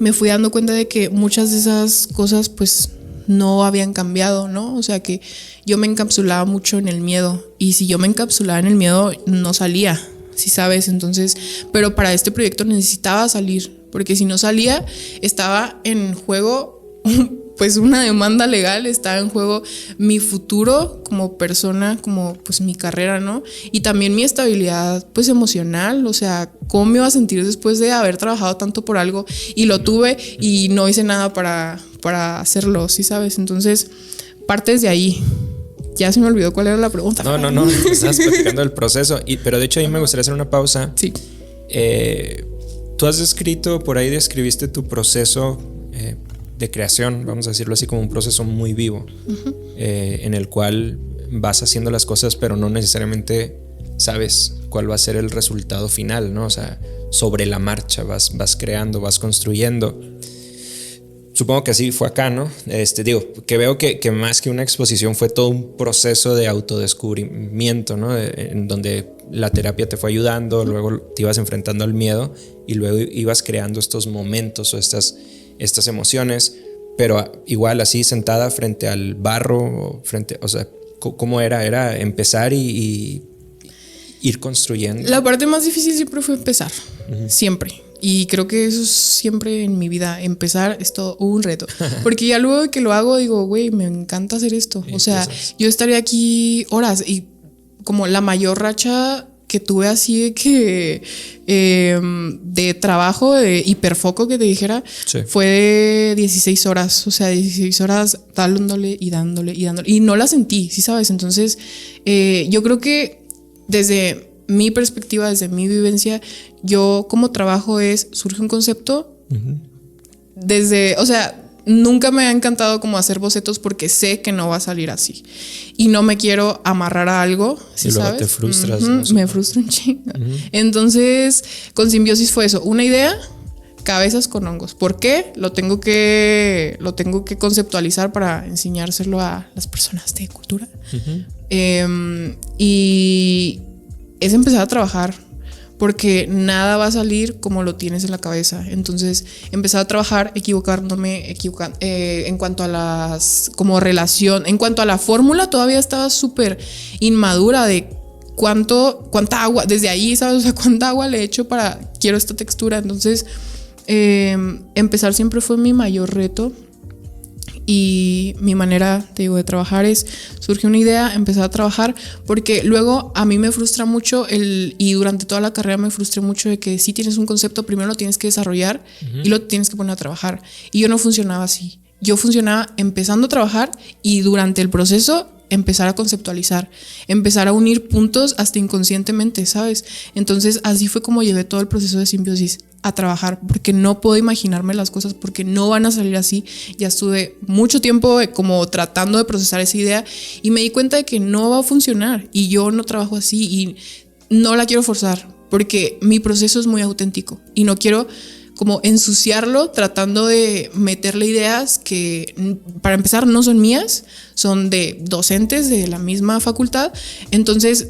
me fui dando cuenta de que muchas de esas cosas pues no habían cambiado, ¿no? O sea que yo me encapsulaba mucho en el miedo y si yo me encapsulaba en el miedo no salía, ¿sí sabes? Entonces, pero para este proyecto necesitaba salir, porque si no salía estaba en juego pues una demanda legal, estaba en juego mi futuro como persona, como pues mi carrera, ¿no? Y también mi estabilidad pues emocional, o sea, cómo me iba a sentir después de haber trabajado tanto por algo y lo tuve y no hice nada para hacerlo, ¿sí sabes? Entonces, partes de ahí. Ya se me olvidó cuál era la pregunta. No, estabas platicando del proceso, pero de hecho ahí me gustaría hacer una pausa. Sí. Tú has descrito, por ahí describiste tu proceso de creación, vamos a decirlo así, como un proceso muy vivo, en el cual vas haciendo las cosas pero no necesariamente sabes cuál va a ser el resultado final, ¿no? O sea, sobre la marcha vas creando, vas construyendo. Supongo que así fue acá, ¿no? Digo, que veo que más que una exposición fue todo un proceso de autodescubrimiento, ¿no? En donde la terapia te fue ayudando, luego te ibas enfrentando al miedo y luego ibas creando estos momentos o estas emociones, pero igual así sentada frente al barro, o sea, ¿cómo era? Era empezar y ir construyendo. La parte más difícil siempre fue empezar, siempre. Y creo que eso es siempre en mi vida, empezar es todo un reto. Porque ya luego que lo hago digo, güey, me encanta hacer esto. O sea, yo estaría aquí horas y como la mayor racha que tuve así de que de trabajo, de hiperfoco que te dijera, sí, fue de 16 horas. O sea, 16 horas dándole y dándole y dándole. Y no la sentí, ¿sí sabes? Entonces, yo creo que desde mi perspectiva, desde mi vivencia, yo como trabajo surge un concepto o sea, nunca me ha encantado como hacer bocetos porque sé que no va a salir así y no me quiero amarrar a algo, ¿sí? Y luego sabes, te frustras, ¿no? Me frustro un chingo. Entonces, con Simbiosis fue eso, una idea, cabezas con hongos. ¿Por qué? Lo tengo que conceptualizar para enseñárselo a las personas de cultura. Y es empezar a trabajar, porque nada va a salir como lo tienes en la cabeza. Entonces, empezar a trabajar equivocándome en cuanto a relación, en cuanto a la fórmula, todavía estaba súper inmadura de cuánta agua, desde ahí, ¿sabes? O sea, cuánta agua le echo quiero esta textura. Entonces, empezar siempre fue mi mayor reto. Y mi manera, te digo, de trabajar surge una idea, empezar a trabajar, porque luego a mí me frustra mucho y durante toda la carrera me frustré mucho de que si tienes un concepto, primero lo tienes que desarrollar y lo tienes que poner a trabajar. Y yo no funcionaba así. Yo funcionaba empezando a trabajar y durante el proceso empezar a conceptualizar, empezar a unir puntos hasta inconscientemente, ¿sabes? Entonces así fue como llevé todo el proceso de Simbiosis a trabajar, porque no puedo imaginarme las cosas porque no van a salir así. Ya estuve mucho tiempo como tratando de procesar esa idea y me di cuenta de que no va a funcionar y yo no trabajo así y no la quiero forzar porque mi proceso es muy auténtico y no quiero como ensuciarlo tratando de meterle ideas que para empezar no son mías, son de docentes de la misma facultad. Entonces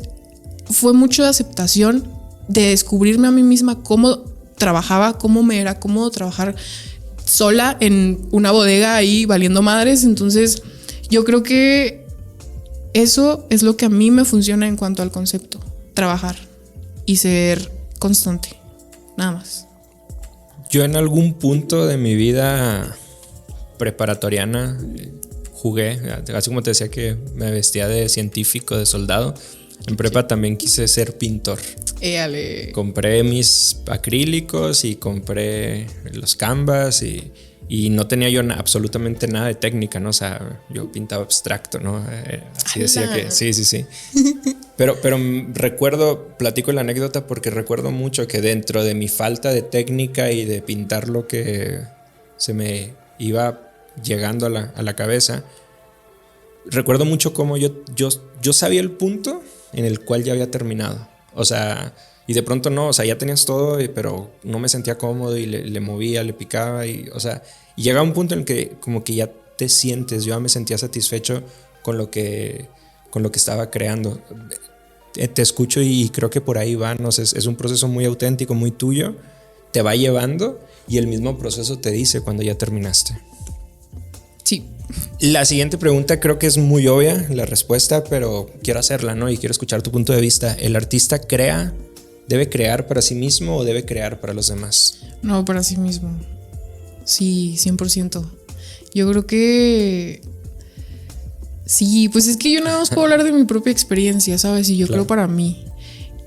fue mucho de aceptación, de descubrirme a mí misma cómo trabajaba, cómo me era cómodo trabajar sola en una bodega ahí valiendo madres. Entonces yo creo que eso es lo que a mí me funciona en cuanto al concepto, trabajar y ser constante, nada más. Yo en algún punto de mi vida preparatoriana jugué, así como te decía que me vestía de científico, de soldado, en prepa también quise ser pintor. Compré mis acrílicos y compré los canvas y no tenía yo absolutamente nada de técnica, ¿no? O sea, yo pintaba abstracto, ¿no? Así decía que sí. Pero platico la anécdota porque recuerdo mucho que dentro de mi falta de técnica y de pintar lo que se me iba llegando a la cabeza, recuerdo mucho cómo yo sabía el punto en el cual ya había terminado. O sea, y de pronto no, o sea, ya tenías todo, pero no me sentía cómodo y le movía, le picaba y llegaba un punto en el que como que ya te sientes, yo ya me sentía satisfecho con lo que estaba creando. Te escucho y creo que por ahí va, no sé, es un proceso muy auténtico, muy tuyo, te va llevando y el mismo proceso te dice cuando ya terminaste. Sí. La siguiente pregunta creo que es muy obvia la respuesta, pero quiero hacerla, ¿no? Y quiero escuchar tu punto de vista. ¿El artista debe crear para sí mismo o debe crear para los demás? No, para sí mismo. Sí, 100%. Yo creo que... Sí, pues es que yo nada más puedo hablar de mi propia experiencia, ¿sabes? Y yo creo para mí.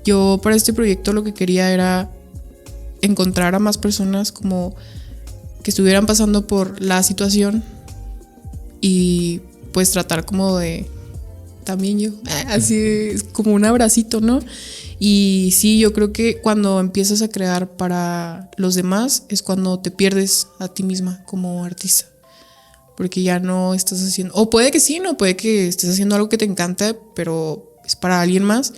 Yo para este proyecto lo que quería era encontrar a más personas como que estuvieran pasando por la situación y pues tratar como de también yo, así como un abracito, ¿no? Y sí, yo creo que cuando empiezas a crear para los demás es cuando te pierdes a ti misma como artista, porque ya no estás haciendo, o puede que sí, no, puede que estés haciendo algo que te encanta, pero es para alguien más.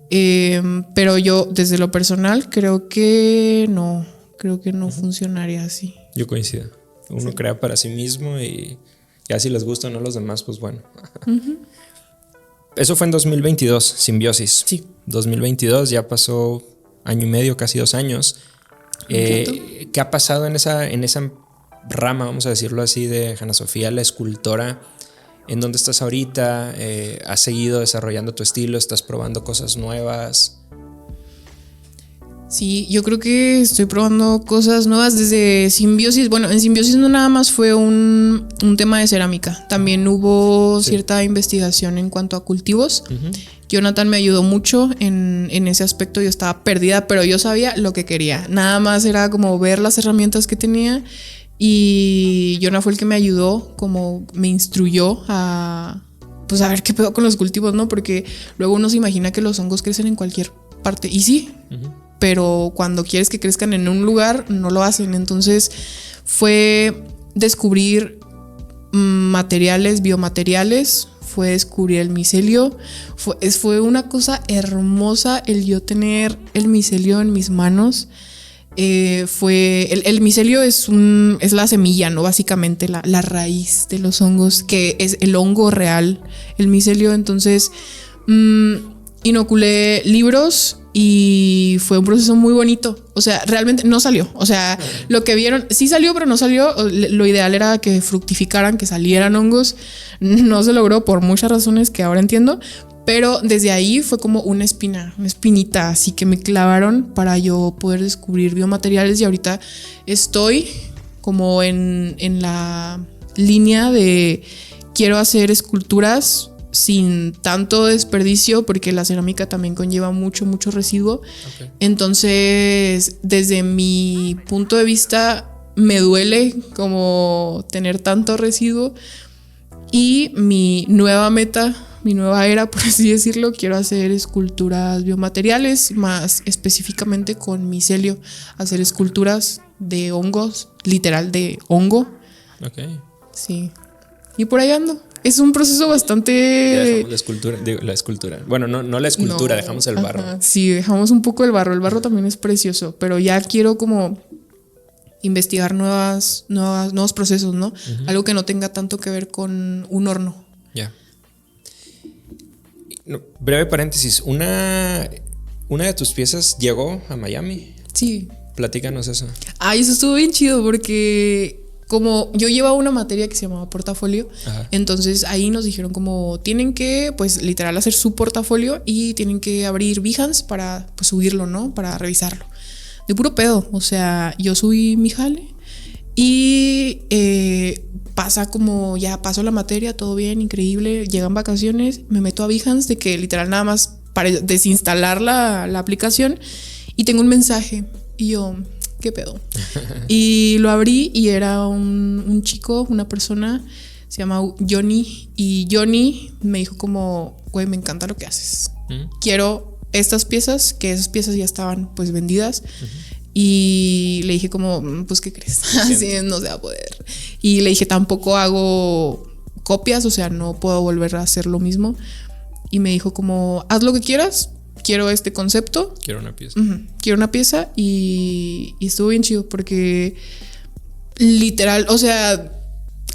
Pero yo desde lo personal creo que no funcionaría así. Yo coincido. Uno crea para sí mismo y ya si les gusta o no los demás, pues bueno. Eso fue en 2022, Simbiosis. Sí. 2022, ya pasó año y medio, casi 2 años. ¿Qué ha pasado en esa rama, vamos a decirlo así, de Hanna Sofía, la escultora? ¿En dónde estás ahorita? ¿Has seguido desarrollando tu estilo? ¿Estás probando cosas nuevas? Sí, yo creo que estoy probando cosas nuevas desde Simbiosis. Bueno, en Simbiosis no nada más fue un tema de cerámica. También hubo cierta investigación en cuanto a cultivos. Jonathan me ayudó mucho en ese aspecto. Yo estaba perdida, pero yo sabía lo que quería. Nada más era como ver las herramientas que tenía. Y Jonah fue el que me ayudó, como me instruyó a ver qué pedo con los cultivos, ¿no? Porque luego uno se imagina que los hongos crecen en cualquier parte. Y sí, pero cuando quieres que crezcan en un lugar, no lo hacen. Entonces fue descubrir materiales, biomateriales, fue descubrir el micelio. Fue una cosa hermosa el yo tener el micelio en mis manos. El micelio es la semilla, ¿no? Básicamente la raíz de los hongos, que es el hongo real, el micelio. Entonces inoculé libros y fue un proceso muy bonito. O sea, realmente no salió. O sea, lo que vieron, sí salió, pero no salió. Lo ideal era que fructificaran, que salieran hongos. No se logró por muchas razones que ahora entiendo. Pero desde ahí fue como una espinita, así que me clavaron para yo poder descubrir biomateriales. Y ahorita estoy como en la línea de quiero hacer esculturas sin tanto desperdicio, porque la cerámica también conlleva mucho residuo. Okay. Entonces, desde mi punto de vista, me duele como tener tanto residuo. Y mi nueva meta, mi nueva era, por así decirlo, quiero hacer esculturas biomateriales, más específicamente con micelio, hacer esculturas de hongos, literal de hongo. Ok. Sí. Y por ahí ando. Es un proceso bastante... Ya dejamos la escultura. Bueno, no la escultura, dejamos el barro. Sí, dejamos un poco el barro. El barro también es precioso, pero ya quiero como investigar nuevos procesos, ¿no? Algo que no tenga tanto que ver con un horno. Ya. No, breve paréntesis. Una de tus piezas llegó a Miami. Sí. Platícanos eso. Ay, eso estuvo bien chido porque como yo llevaba una materia que se llamaba portafolio, entonces ahí nos dijeron como tienen que, pues literal hacer su portafolio y tienen que abrir Behance para pues subirlo, ¿no? Para revisarlo. De puro pedo, o sea, yo subí mi jale y pasa como ya paso la materia, todo bien, increíble, llegan vacaciones, me meto a Behance de que literal nada más para desinstalar la aplicación y tengo un mensaje y yo, ¿qué pedo? Y lo abrí y era un chico, una persona, se llama Johnny, y Johnny me dijo como, güey, me encanta lo que haces, quiero estas piezas, que esas piezas ya estaban pues vendidas. Y le dije como, pues ¿qué crees? Así no se va a poder. Y le dije, tampoco hago copias, o sea, no puedo volver a hacer lo mismo. Y me dijo como, haz lo que quieras, quiero este concepto. Quiero una pieza. Quiero una pieza y estuvo bien chido porque literal, o sea,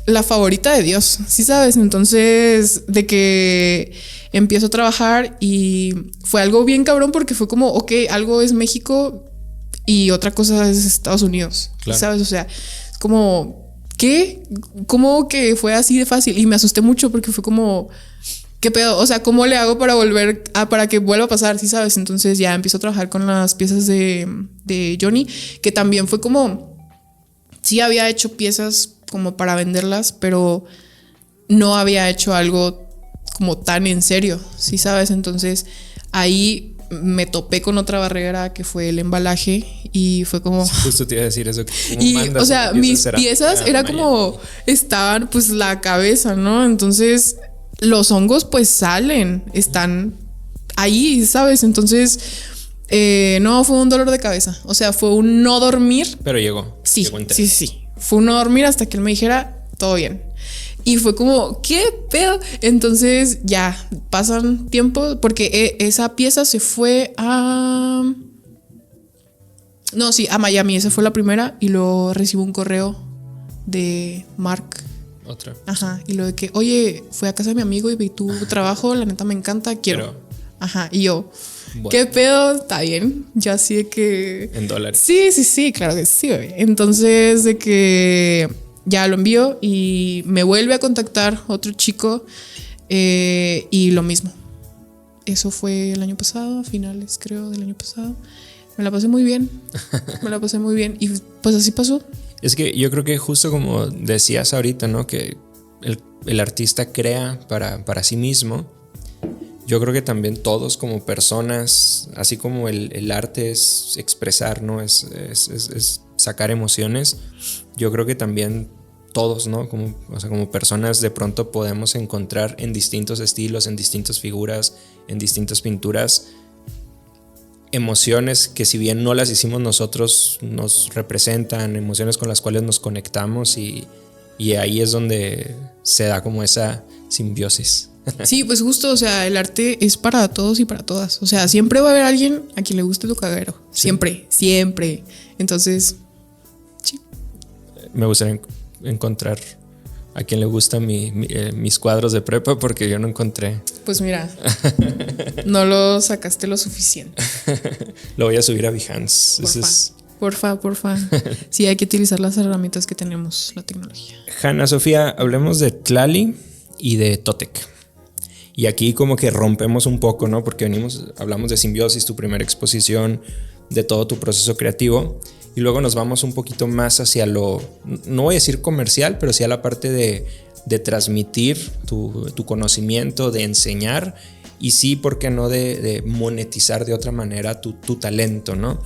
la favorita de Dios, ¿sí sabes? Entonces, de que empiezo a trabajar y fue algo bien cabrón porque fue como, ok, algo es México y otra cosa es Estados Unidos, claro. ¿Sabes? O sea, es como ¿qué? ¿Cómo que fue así de fácil? Y me asusté mucho porque fue como, ¿qué pedo? O sea, ¿cómo le hago para para que vuelva a pasar? ¿Sí sabes? Entonces ya empiezo a trabajar con las piezas de Johnny, que también fue como, sí había hecho piezas como para venderlas, pero no había hecho algo como tan en serio, ¿sí sabes? Entonces ahí me topé con otra barrera que fue el embalaje y fue como... Justo te iba a decir eso. Y, o sea, mis piezas era como... Estaban pues la cabeza, ¿no? Entonces los hongos pues salen, están ahí, ¿sabes? Entonces... no, fue un dolor de cabeza. O sea, fue un no dormir. Pero llegó. Sí, llegó sí. Fue un no dormir hasta que él me dijera, todo bien. Y fue como, ¿qué pedo? Entonces ya pasan tiempo porque esa pieza se fue a... No, sí, a Miami. Esa fue la primera y luego recibo un correo de Mark. Otra. Ajá. Y lo de que, oye, fui a casa de mi amigo y vi tu trabajo, la neta me encanta, quiero. Ajá. Y yo, bueno, ¿qué pedo? Está bien. Yo así de que... En dólares. Sí, claro que sí, bebé. Entonces de que... Ya lo envío y me vuelve a contactar otro chico y lo mismo. Eso fue el año pasado, a finales creo del año pasado. Me la pasé muy bien. Y pues así pasó. Es que yo creo que justo como decías ahorita, ¿no? Que el artista crea para sí mismo. Yo creo que también todos como personas, así como el arte es expresar, ¿no? Es sacar emociones. Yo creo que también todos, ¿no? Como personas de pronto podemos encontrar en distintos estilos, en distintas figuras, en distintas pinturas, emociones que si bien no las hicimos nosotros, nos representan, emociones con las cuales nos conectamos y ahí es donde se da como esa simbiosis. Sí, pues justo, o sea, el arte es para todos y para todas. O sea, siempre va a haber alguien a quien le guste tu cagadero. Sí. Siempre. Entonces, sí. Me gustaría encontrar a quien le gustan mis cuadros de prepa porque yo no encontré. Pues mira, no lo sacaste lo suficiente. Lo voy a subir a Behance. Porfa. Sí, hay que utilizar las herramientas que tenemos, la tecnología. Hanna Sofía, hablemos de Tlali y de Totec. Y aquí como que rompemos un poco, ¿no? Porque hablamos de simbiosis, tu primera exposición, de todo tu proceso creativo. Y luego nos vamos un poquito más hacia lo, no voy a decir comercial, pero sí a la parte de transmitir tu conocimiento, de enseñar y sí, ¿por qué no? De monetizar de otra manera tu talento, ¿no?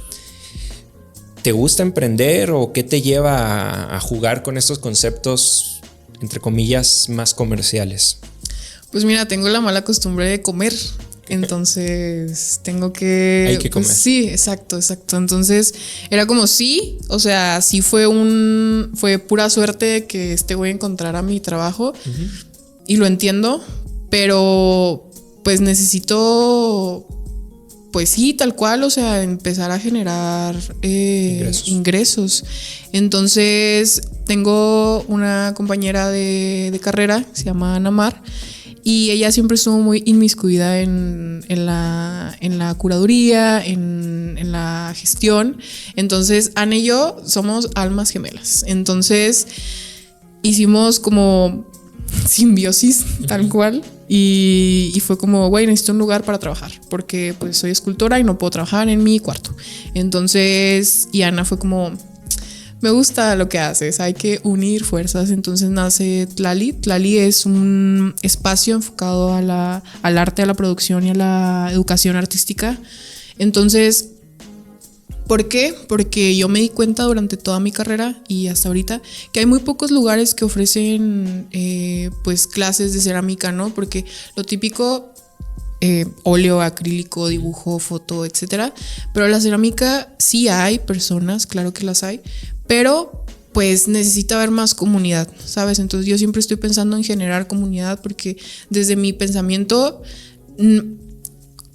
¿Te gusta emprender o qué te lleva a jugar con estos conceptos, entre comillas, más comerciales? Pues mira, tengo la mala costumbre de comer. Entonces tengo que... Hay que comer. Pues, sí, exacto. Entonces era como sí, o sea, sí fue pura suerte que este güey encontrara mi trabajo. Uh-huh. Y lo entiendo, pero pues necesito, pues sí, tal cual, o sea, empezar a generar ingresos. Entonces tengo una compañera de carrera que se llama Ana Mar. Y ella siempre estuvo muy inmiscuida en la curaduría, en la gestión. Entonces, Ana y yo somos almas gemelas. Entonces, hicimos como simbiosis, tal cual. Y fue como, güey, necesito un lugar para trabajar. Porque pues soy escultora y no puedo trabajar en mi cuarto. Entonces, y Ana fue como... Me gusta lo que haces, hay que unir fuerzas. Entonces nace Tlali. Tlali es un espacio enfocado al arte, a la producción y a la educación artística. Entonces, ¿por qué? Porque yo me di cuenta durante toda mi carrera y hasta ahorita que hay muy pocos lugares que ofrecen pues clases de cerámica, ¿no? Porque lo típico... óleo, acrílico, dibujo, foto, etcétera. Pero la cerámica sí hay personas, claro que las hay, pero pues necesita haber más comunidad, ¿sabes? Entonces yo siempre estoy pensando en generar comunidad porque desde mi pensamiento,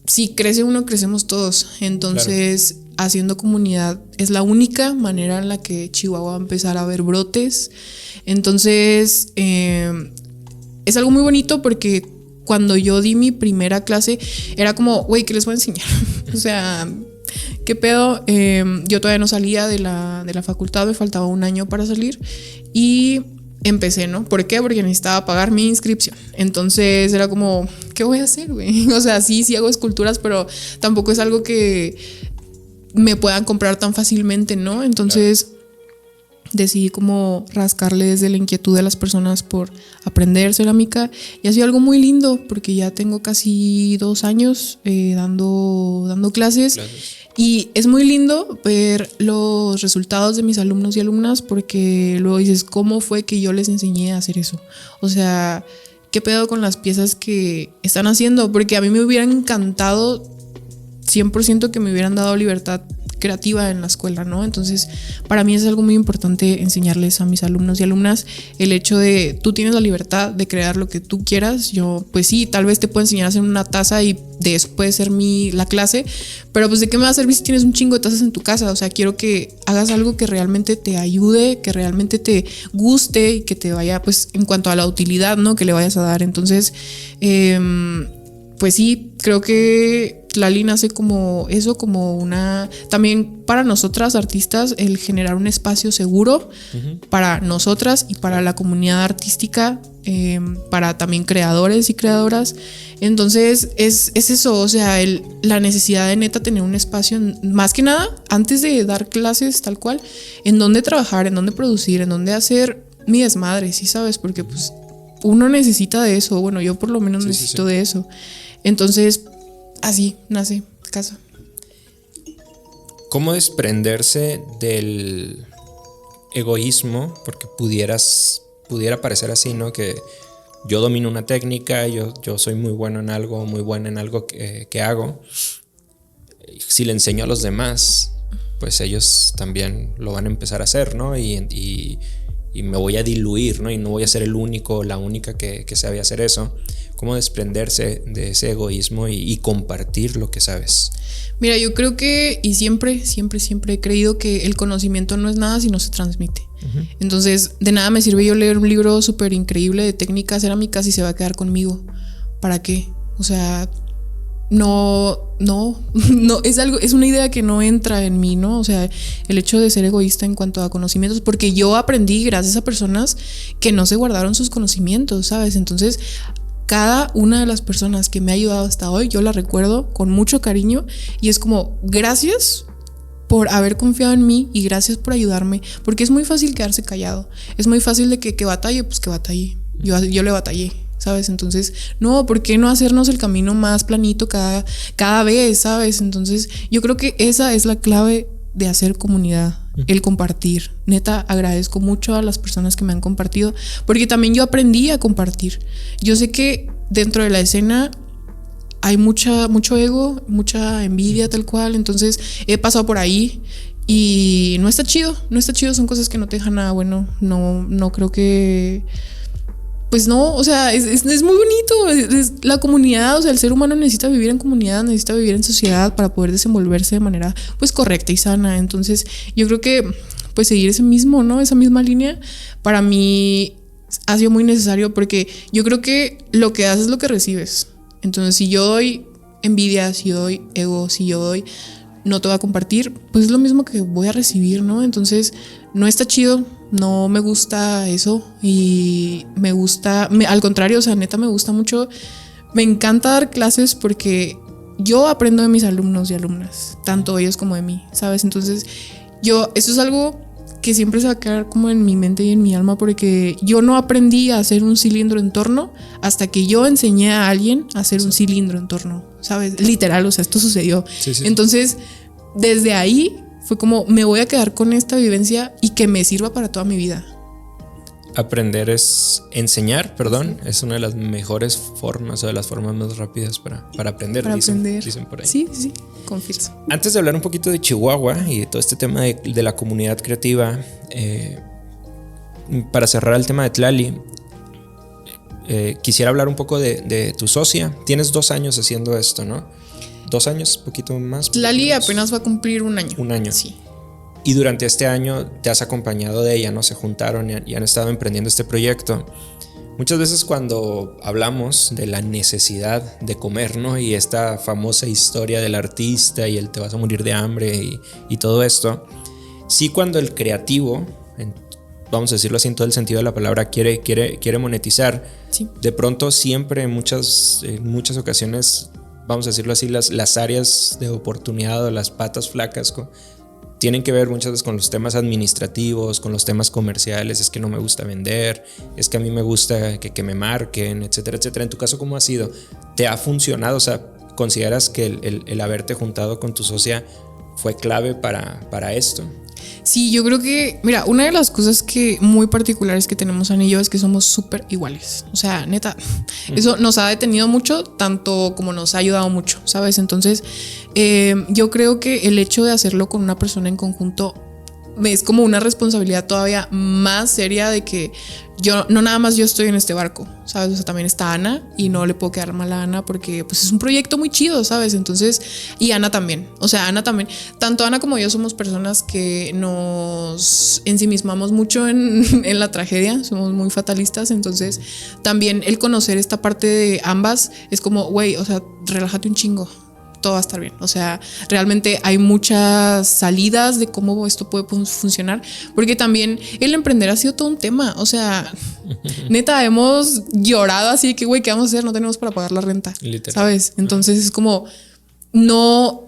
si crece uno, crecemos todos. Entonces, claro, haciendo comunidad es la única manera en la que Chihuahua va a empezar a ver brotes. Entonces, es algo muy bonito porque cuando yo di mi primera clase era como, güey, ¿qué les voy a enseñar? O sea, ¿qué pedo? Yo todavía no salía de la facultad, me faltaba un año para salir y empecé, ¿no? ¿Por qué? Porque necesitaba pagar mi inscripción. Entonces era como, ¿qué voy a hacer, güey? O sea, sí hago esculturas, pero tampoco es algo que me puedan comprar tan fácilmente, ¿no? Entonces decidí como rascarle desde la inquietud de las personas por aprender cerámica y ha sido algo muy lindo porque ya tengo casi 2 años dando clases. Y es muy lindo ver los resultados de mis alumnos y alumnas porque luego dices, ¿cómo fue que yo les enseñé a hacer eso? O sea, ¿qué pedo con las piezas que están haciendo? Porque a mí me hubieran encantado 100% que me hubieran dado libertad creativa en la escuela, ¿no? Entonces, para mí es algo muy importante enseñarles a mis alumnos y alumnas el hecho de tú tienes la libertad de crear lo que tú quieras. Yo, pues sí, tal vez te puedo enseñar a hacer una taza y de eso puede ser la clase, pero pues ¿de qué me va a servir si tienes un chingo de tazas en tu casa? O sea, quiero que hagas algo que realmente te ayude, que realmente te guste y que te vaya, pues, en cuanto a la utilidad, ¿no? Que le vayas a dar. Entonces, pues sí, creo que Tlali nace como eso, como una... También para nosotras artistas, el generar un espacio seguro para nosotras y para la comunidad artística, para también creadores y creadoras. Entonces es eso, o sea, la necesidad de neta tener un espacio, más que nada, antes de dar clases tal cual, en donde trabajar, en donde producir, en donde hacer mi desmadre, ¿sí sabes? Porque pues uno necesita de eso, bueno, yo por lo menos necesito de eso. Entonces, así nace Casa. ¿Cómo desprenderse del egoísmo? Porque pudiera parecer así, ¿no? Que yo domino una técnica, yo soy muy bueno en algo, muy buena en algo que hago. Si le enseño a los demás, pues ellos también lo van a empezar a hacer, ¿no? Y me voy a diluir, ¿no? Y no voy a ser el único o la única que sabe hacer eso. ¿Cómo desprenderse de ese egoísmo y compartir lo que sabes? Mira, yo creo que, y siempre he creído que el conocimiento no es nada si no se transmite. Entonces, de nada me sirve yo leer un libro súper increíble de técnicas cerámicas y se va a quedar conmigo. ¿Para qué? O sea, no, es una idea que no entra en mí, ¿no? O sea, el hecho de ser egoísta en cuanto a conocimientos, porque yo aprendí gracias a personas que no se guardaron sus conocimientos, ¿sabes? Entonces, cada una de las personas que me ha ayudado hasta hoy, yo la recuerdo con mucho cariño y es como, gracias por haber confiado en mí y gracias por ayudarme, porque es muy fácil quedarse callado, es muy fácil de que batalle, pues que batalle, yo le batallé, ¿sabes? Entonces, no, ¿por qué no hacernos el camino más planito cada vez, ¿sabes? Entonces, yo creo que esa es la clave de hacer comunidad, el compartir. Neta, agradezco mucho a las personas que me han compartido, porque también yo aprendí a compartir. Yo sé que dentro de la escena hay mucho ego, mucha envidia tal cual, entonces he pasado por ahí y no está chido, son cosas que no te dejan nada bueno, no creo que... Pues no, o sea, es muy bonito, es la comunidad, o sea, el ser humano necesita vivir en comunidad, necesita vivir en sociedad para poder desenvolverse de manera, pues, correcta y sana. Entonces, yo creo que, pues, seguir esa misma línea, para mí ha sido muy necesario porque yo creo que lo que haces es lo que recibes. Entonces, si yo doy envidia, si yo doy ego, si yo doy no te voy a compartir, pues es lo mismo que voy a recibir, ¿no? Entonces, no está chido. No me gusta eso y me gusta, al contrario, o sea, neta me gusta mucho, me encanta dar clases porque yo aprendo de mis alumnos y alumnas, tanto ellos como de mí, ¿sabes? Entonces, eso es algo que siempre se va a quedar como en mi mente y en mi alma porque yo no aprendí a hacer un cilindro en torno hasta que yo enseñé a alguien a hacer un cilindro en torno, ¿sabes? Literal, o sea, esto sucedió. Sí. Entonces, desde ahí fue como, me voy a quedar con esta vivencia y que me sirva para toda mi vida. Aprender es enseñar, es una de las mejores formas o de las formas más rápidas para aprender, dicen por ahí. Sí, confieso. Antes de hablar un poquito de Chihuahua y de todo este tema de la comunidad creativa, para cerrar el tema de Tlali, quisiera hablar un poco de tu socia. Tienes 2 años haciendo esto, ¿no? 2 años, poquito más. Tlali apenas va a cumplir 1 año. 1 año. Sí. Y durante este año te has acompañado de ella, ¿no? Se juntaron y han estado emprendiendo este proyecto. muchas veces cuando hablamos de la necesidad de comer, ¿no? Y esta famosa historia del artista y el te vas a morir de hambre y todo esto, sí, cuando el creativo, vamos a decirlo así en todo el sentido de la palabra, quiere monetizar, sí, de pronto siempre en muchas ocasiones, vamos a decirlo así, las áreas de oportunidad o las patas flacas tienen que ver muchas veces con los temas administrativos, con los temas comerciales. Es que no me gusta vender, es que a mí me gusta que me marquen, etcétera, etcétera. En tu caso, ¿cómo ha sido? ¿Te ha funcionado? O sea, ¿consideras que el haberte juntado con tu socia fue clave para esto? Sí, yo creo que, mira, una de las cosas muy particulares que tenemos Ana y yo es que somos súper iguales. O sea, neta, eso nos ha detenido mucho, tanto como nos ha ayudado mucho, ¿sabes? Entonces, yo creo que el hecho de hacerlo con una persona en conjunto es como una responsabilidad todavía más seria de que no nada más yo estoy en este barco, ¿sabes? O sea, también está Ana y no le puedo quedar mal a Ana porque pues es un proyecto muy chido, ¿sabes? Entonces, y Ana también, o sea, Ana también, tanto Ana como yo somos personas que nos ensimismamos mucho en la tragedia, somos muy fatalistas, entonces también el conocer esta parte de ambas es como, güey, o sea, relájate un chingo, todo va a estar bien. O sea, realmente hay muchas salidas de cómo esto puede funcionar, porque también el emprender ha sido todo un tema. O sea, neta, hemos llorado así que, güey, ¿qué vamos a hacer? No tenemos para pagar la renta, literal, ¿sabes? Entonces es como, no,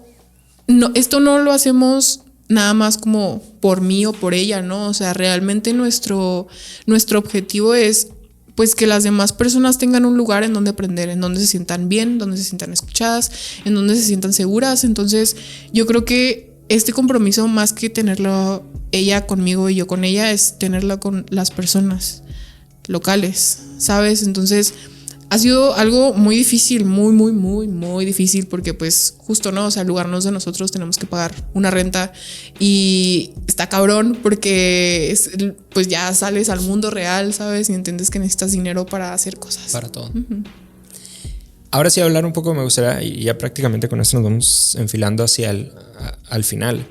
esto no lo hacemos nada más como por mí o por ella, ¿no? O sea, realmente nuestro objetivo es pues que las demás personas tengan un lugar en donde aprender, en donde se sientan bien, donde se sientan escuchadas, en donde se sientan seguras. Entonces yo creo que este compromiso, más que tenerlo ella conmigo y yo con ella, es tenerlo con las personas locales, ¿sabes? Entonces ha sido algo muy difícil, muy, muy, muy, muy difícil, porque pues justo, ¿no? O sea, al lugarnos de nosotros tenemos que pagar una renta y está cabrón porque pues ya sales al mundo real, ¿sabes? Y entiendes que necesitas dinero para hacer cosas. Para todo. Uh-huh. Ahora sí, hablar un poco me gustaría, y ya prácticamente con esto nos vamos enfilando hacia al final.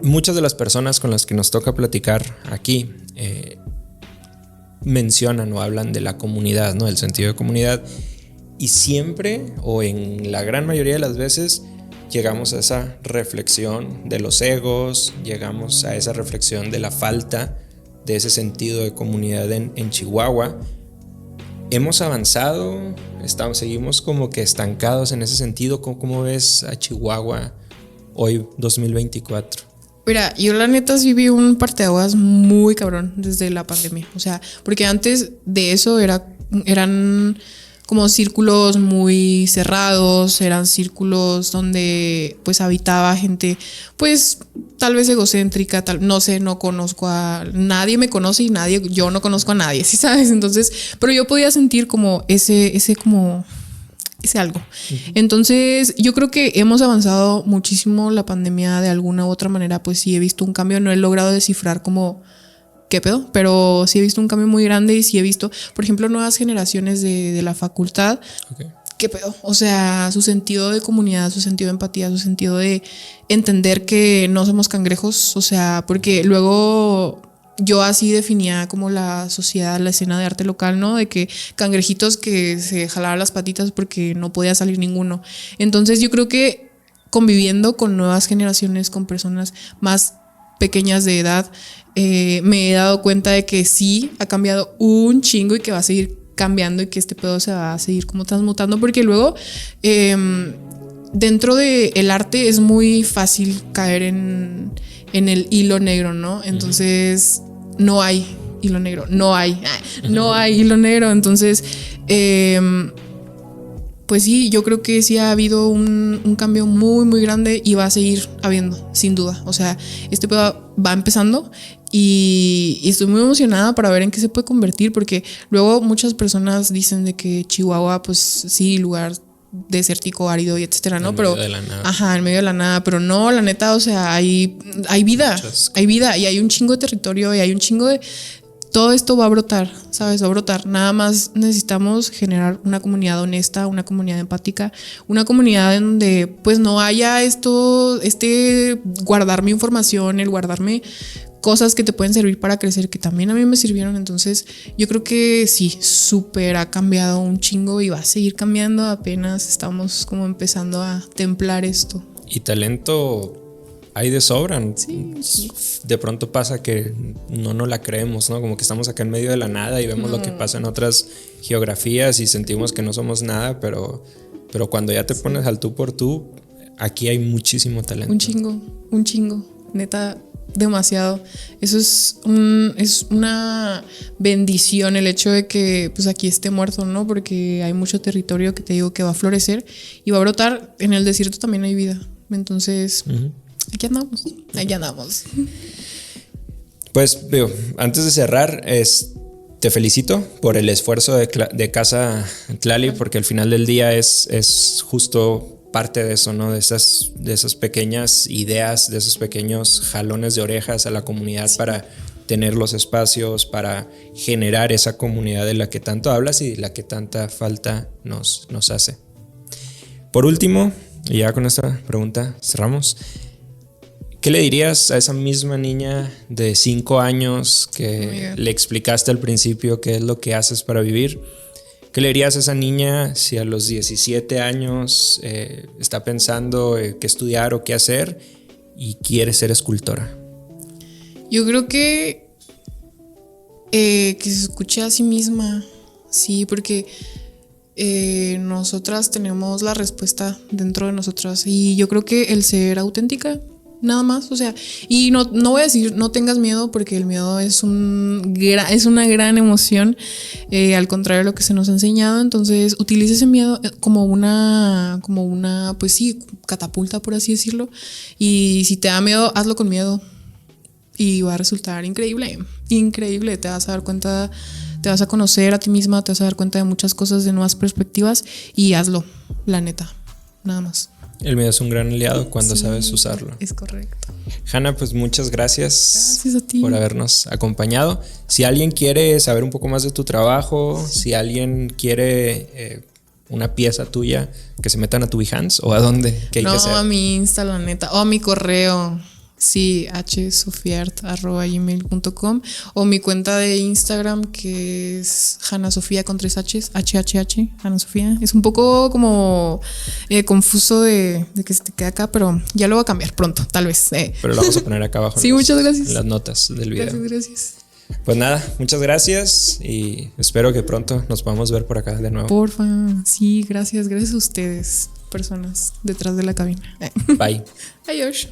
Muchas de las personas con las que nos toca platicar aquí mencionan o hablan de la comunidad, ¿no? Del sentido de comunidad, y siempre o en la gran mayoría de las veces llegamos a esa reflexión de los egos, llegamos a esa reflexión de la falta de ese sentido de comunidad en Chihuahua. ¿Hemos avanzado? ¿Seguimos como que estancados en ese sentido? ¿Cómo ves a Chihuahua hoy 2024? Mira, yo la neta sí vi un parteaguas muy cabrón desde la pandemia. O sea, porque antes de eso eran como círculos muy cerrados, eran círculos donde pues habitaba gente pues tal vez egocéntrica, no sé, no conozco a nadie, me conoce y yo no conozco a nadie, ¿sí sabes? Entonces, pero yo podía sentir como ese algo. Uh-huh. Entonces yo creo que hemos avanzado muchísimo. La pandemia de alguna u otra manera pues sí he visto un cambio, no he logrado descifrar como qué pedo, pero sí he visto un cambio muy grande y sí he visto, por ejemplo, nuevas generaciones de la facultad. Okay. ¿Qué pedo? O sea, su sentido de comunidad, su sentido de empatía, su sentido de entender que no somos cangrejos, o sea, porque luego yo así definía como la sociedad, la escena de arte local, ¿no? De que cangrejitos que se jalaban las patitas porque no podía salir ninguno. Entonces yo creo que conviviendo con nuevas generaciones, con personas más pequeñas de edad, me he dado cuenta de que sí ha cambiado un chingo y que va a seguir cambiando y que este pedo se va a seguir como transmutando, porque luego dentro del arte es muy fácil caer en el hilo negro, ¿no? Entonces no hay hilo negro, no hay hilo negro. Entonces pues sí, yo creo que sí ha habido un cambio muy, muy grande y va a seguir habiendo, sin duda. O sea, este pedo va empezando y estoy muy emocionada para ver en qué se puede convertir, porque luego muchas personas dicen de que Chihuahua, pues sí, lugar desértico, árido y etcétera, ¿no? Pero en medio de la nada, pero no, la neta, o sea, hay vida, hay vida y hay un chingo de territorio y hay un chingo de... Todo esto va a brotar, ¿sabes? Va a brotar. Nada más necesitamos generar una comunidad honesta, una comunidad empática, una comunidad en donde pues no haya guardar mi información, el guardarme cosas que te pueden servir para crecer, que también a mí me sirvieron. Entonces yo creo que sí, súper ha cambiado un chingo y va a seguir cambiando. Apenas estamos como empezando a templar esto. Y talento hay de sobran. Sí. De pronto pasa que no nos la creemos, ¿no? Como que estamos acá en medio de la nada y vemos lo que pasa en otras geografías y sentimos que no somos nada, pero cuando ya te pones al tú por tú, aquí hay muchísimo talento. Un chingo, neta, demasiado. Eso es una bendición el hecho de que pues aquí esté muerto, ¿no? Porque hay mucho territorio que te digo que va a florecer y va a brotar. En el desierto también hay vida. Entonces, aquí andamos. Pues, digo, antes de cerrar, te felicito por el esfuerzo de Casa Tlali, porque al final del día es justo parte de eso, ¿no? De esas pequeñas ideas, de esos pequeños jalones de orejas a la comunidad para tener los espacios, para generar esa comunidad de la que tanto hablas y de la que tanta falta nos hace. Por último, y ya con esta pregunta cerramos, ¿qué le dirías a esa misma niña de 5 años que le explicaste al principio qué es lo que haces para vivir? ¿Qué le dirías a esa niña si a los 17 años está pensando qué estudiar o qué hacer y quiere ser escultora? Yo creo que se escuche a sí misma, sí, porque nosotras tenemos la respuesta dentro de nosotras y yo creo que el ser auténtica, nada más, o sea, y no voy a decir no tengas miedo porque el miedo es una gran emoción, al contrario de lo que se nos ha enseñado. Entonces utiliza ese miedo como una pues sí, catapulta, por así decirlo, y si te da miedo, hazlo con miedo y va a resultar increíble, te vas a dar cuenta, te vas a conocer a ti misma, te vas a dar cuenta de muchas cosas, de nuevas perspectivas y hazlo, la neta, nada más. El miedo es un gran aliado cuando sabes usarlo. Es correcto. Hanna, pues muchas gracias a ti por habernos acompañado. Si alguien quiere saber un poco más de tu trabajo, si alguien quiere una pieza tuya, que se metan a tu Behance o a dónde, ¿qué hay que hacer? No, a mi Insta, la neta, o a mi correo. Sí, hsofiart@gmail.com o mi cuenta de Instagram que es Hanna Sofía con 3 H's, HHH, Hanna Sofía. Es un poco como confuso de que se te quede acá, pero ya lo voy a cambiar pronto, tal vez. Pero lo vamos a poner acá abajo. Sí, muchas gracias. En las notas del video. Gracias. Pues nada, muchas gracias y espero que pronto nos podamos ver por acá de nuevo. Porfa, sí, gracias a ustedes, personas detrás de la cabina. Bye. Adiós.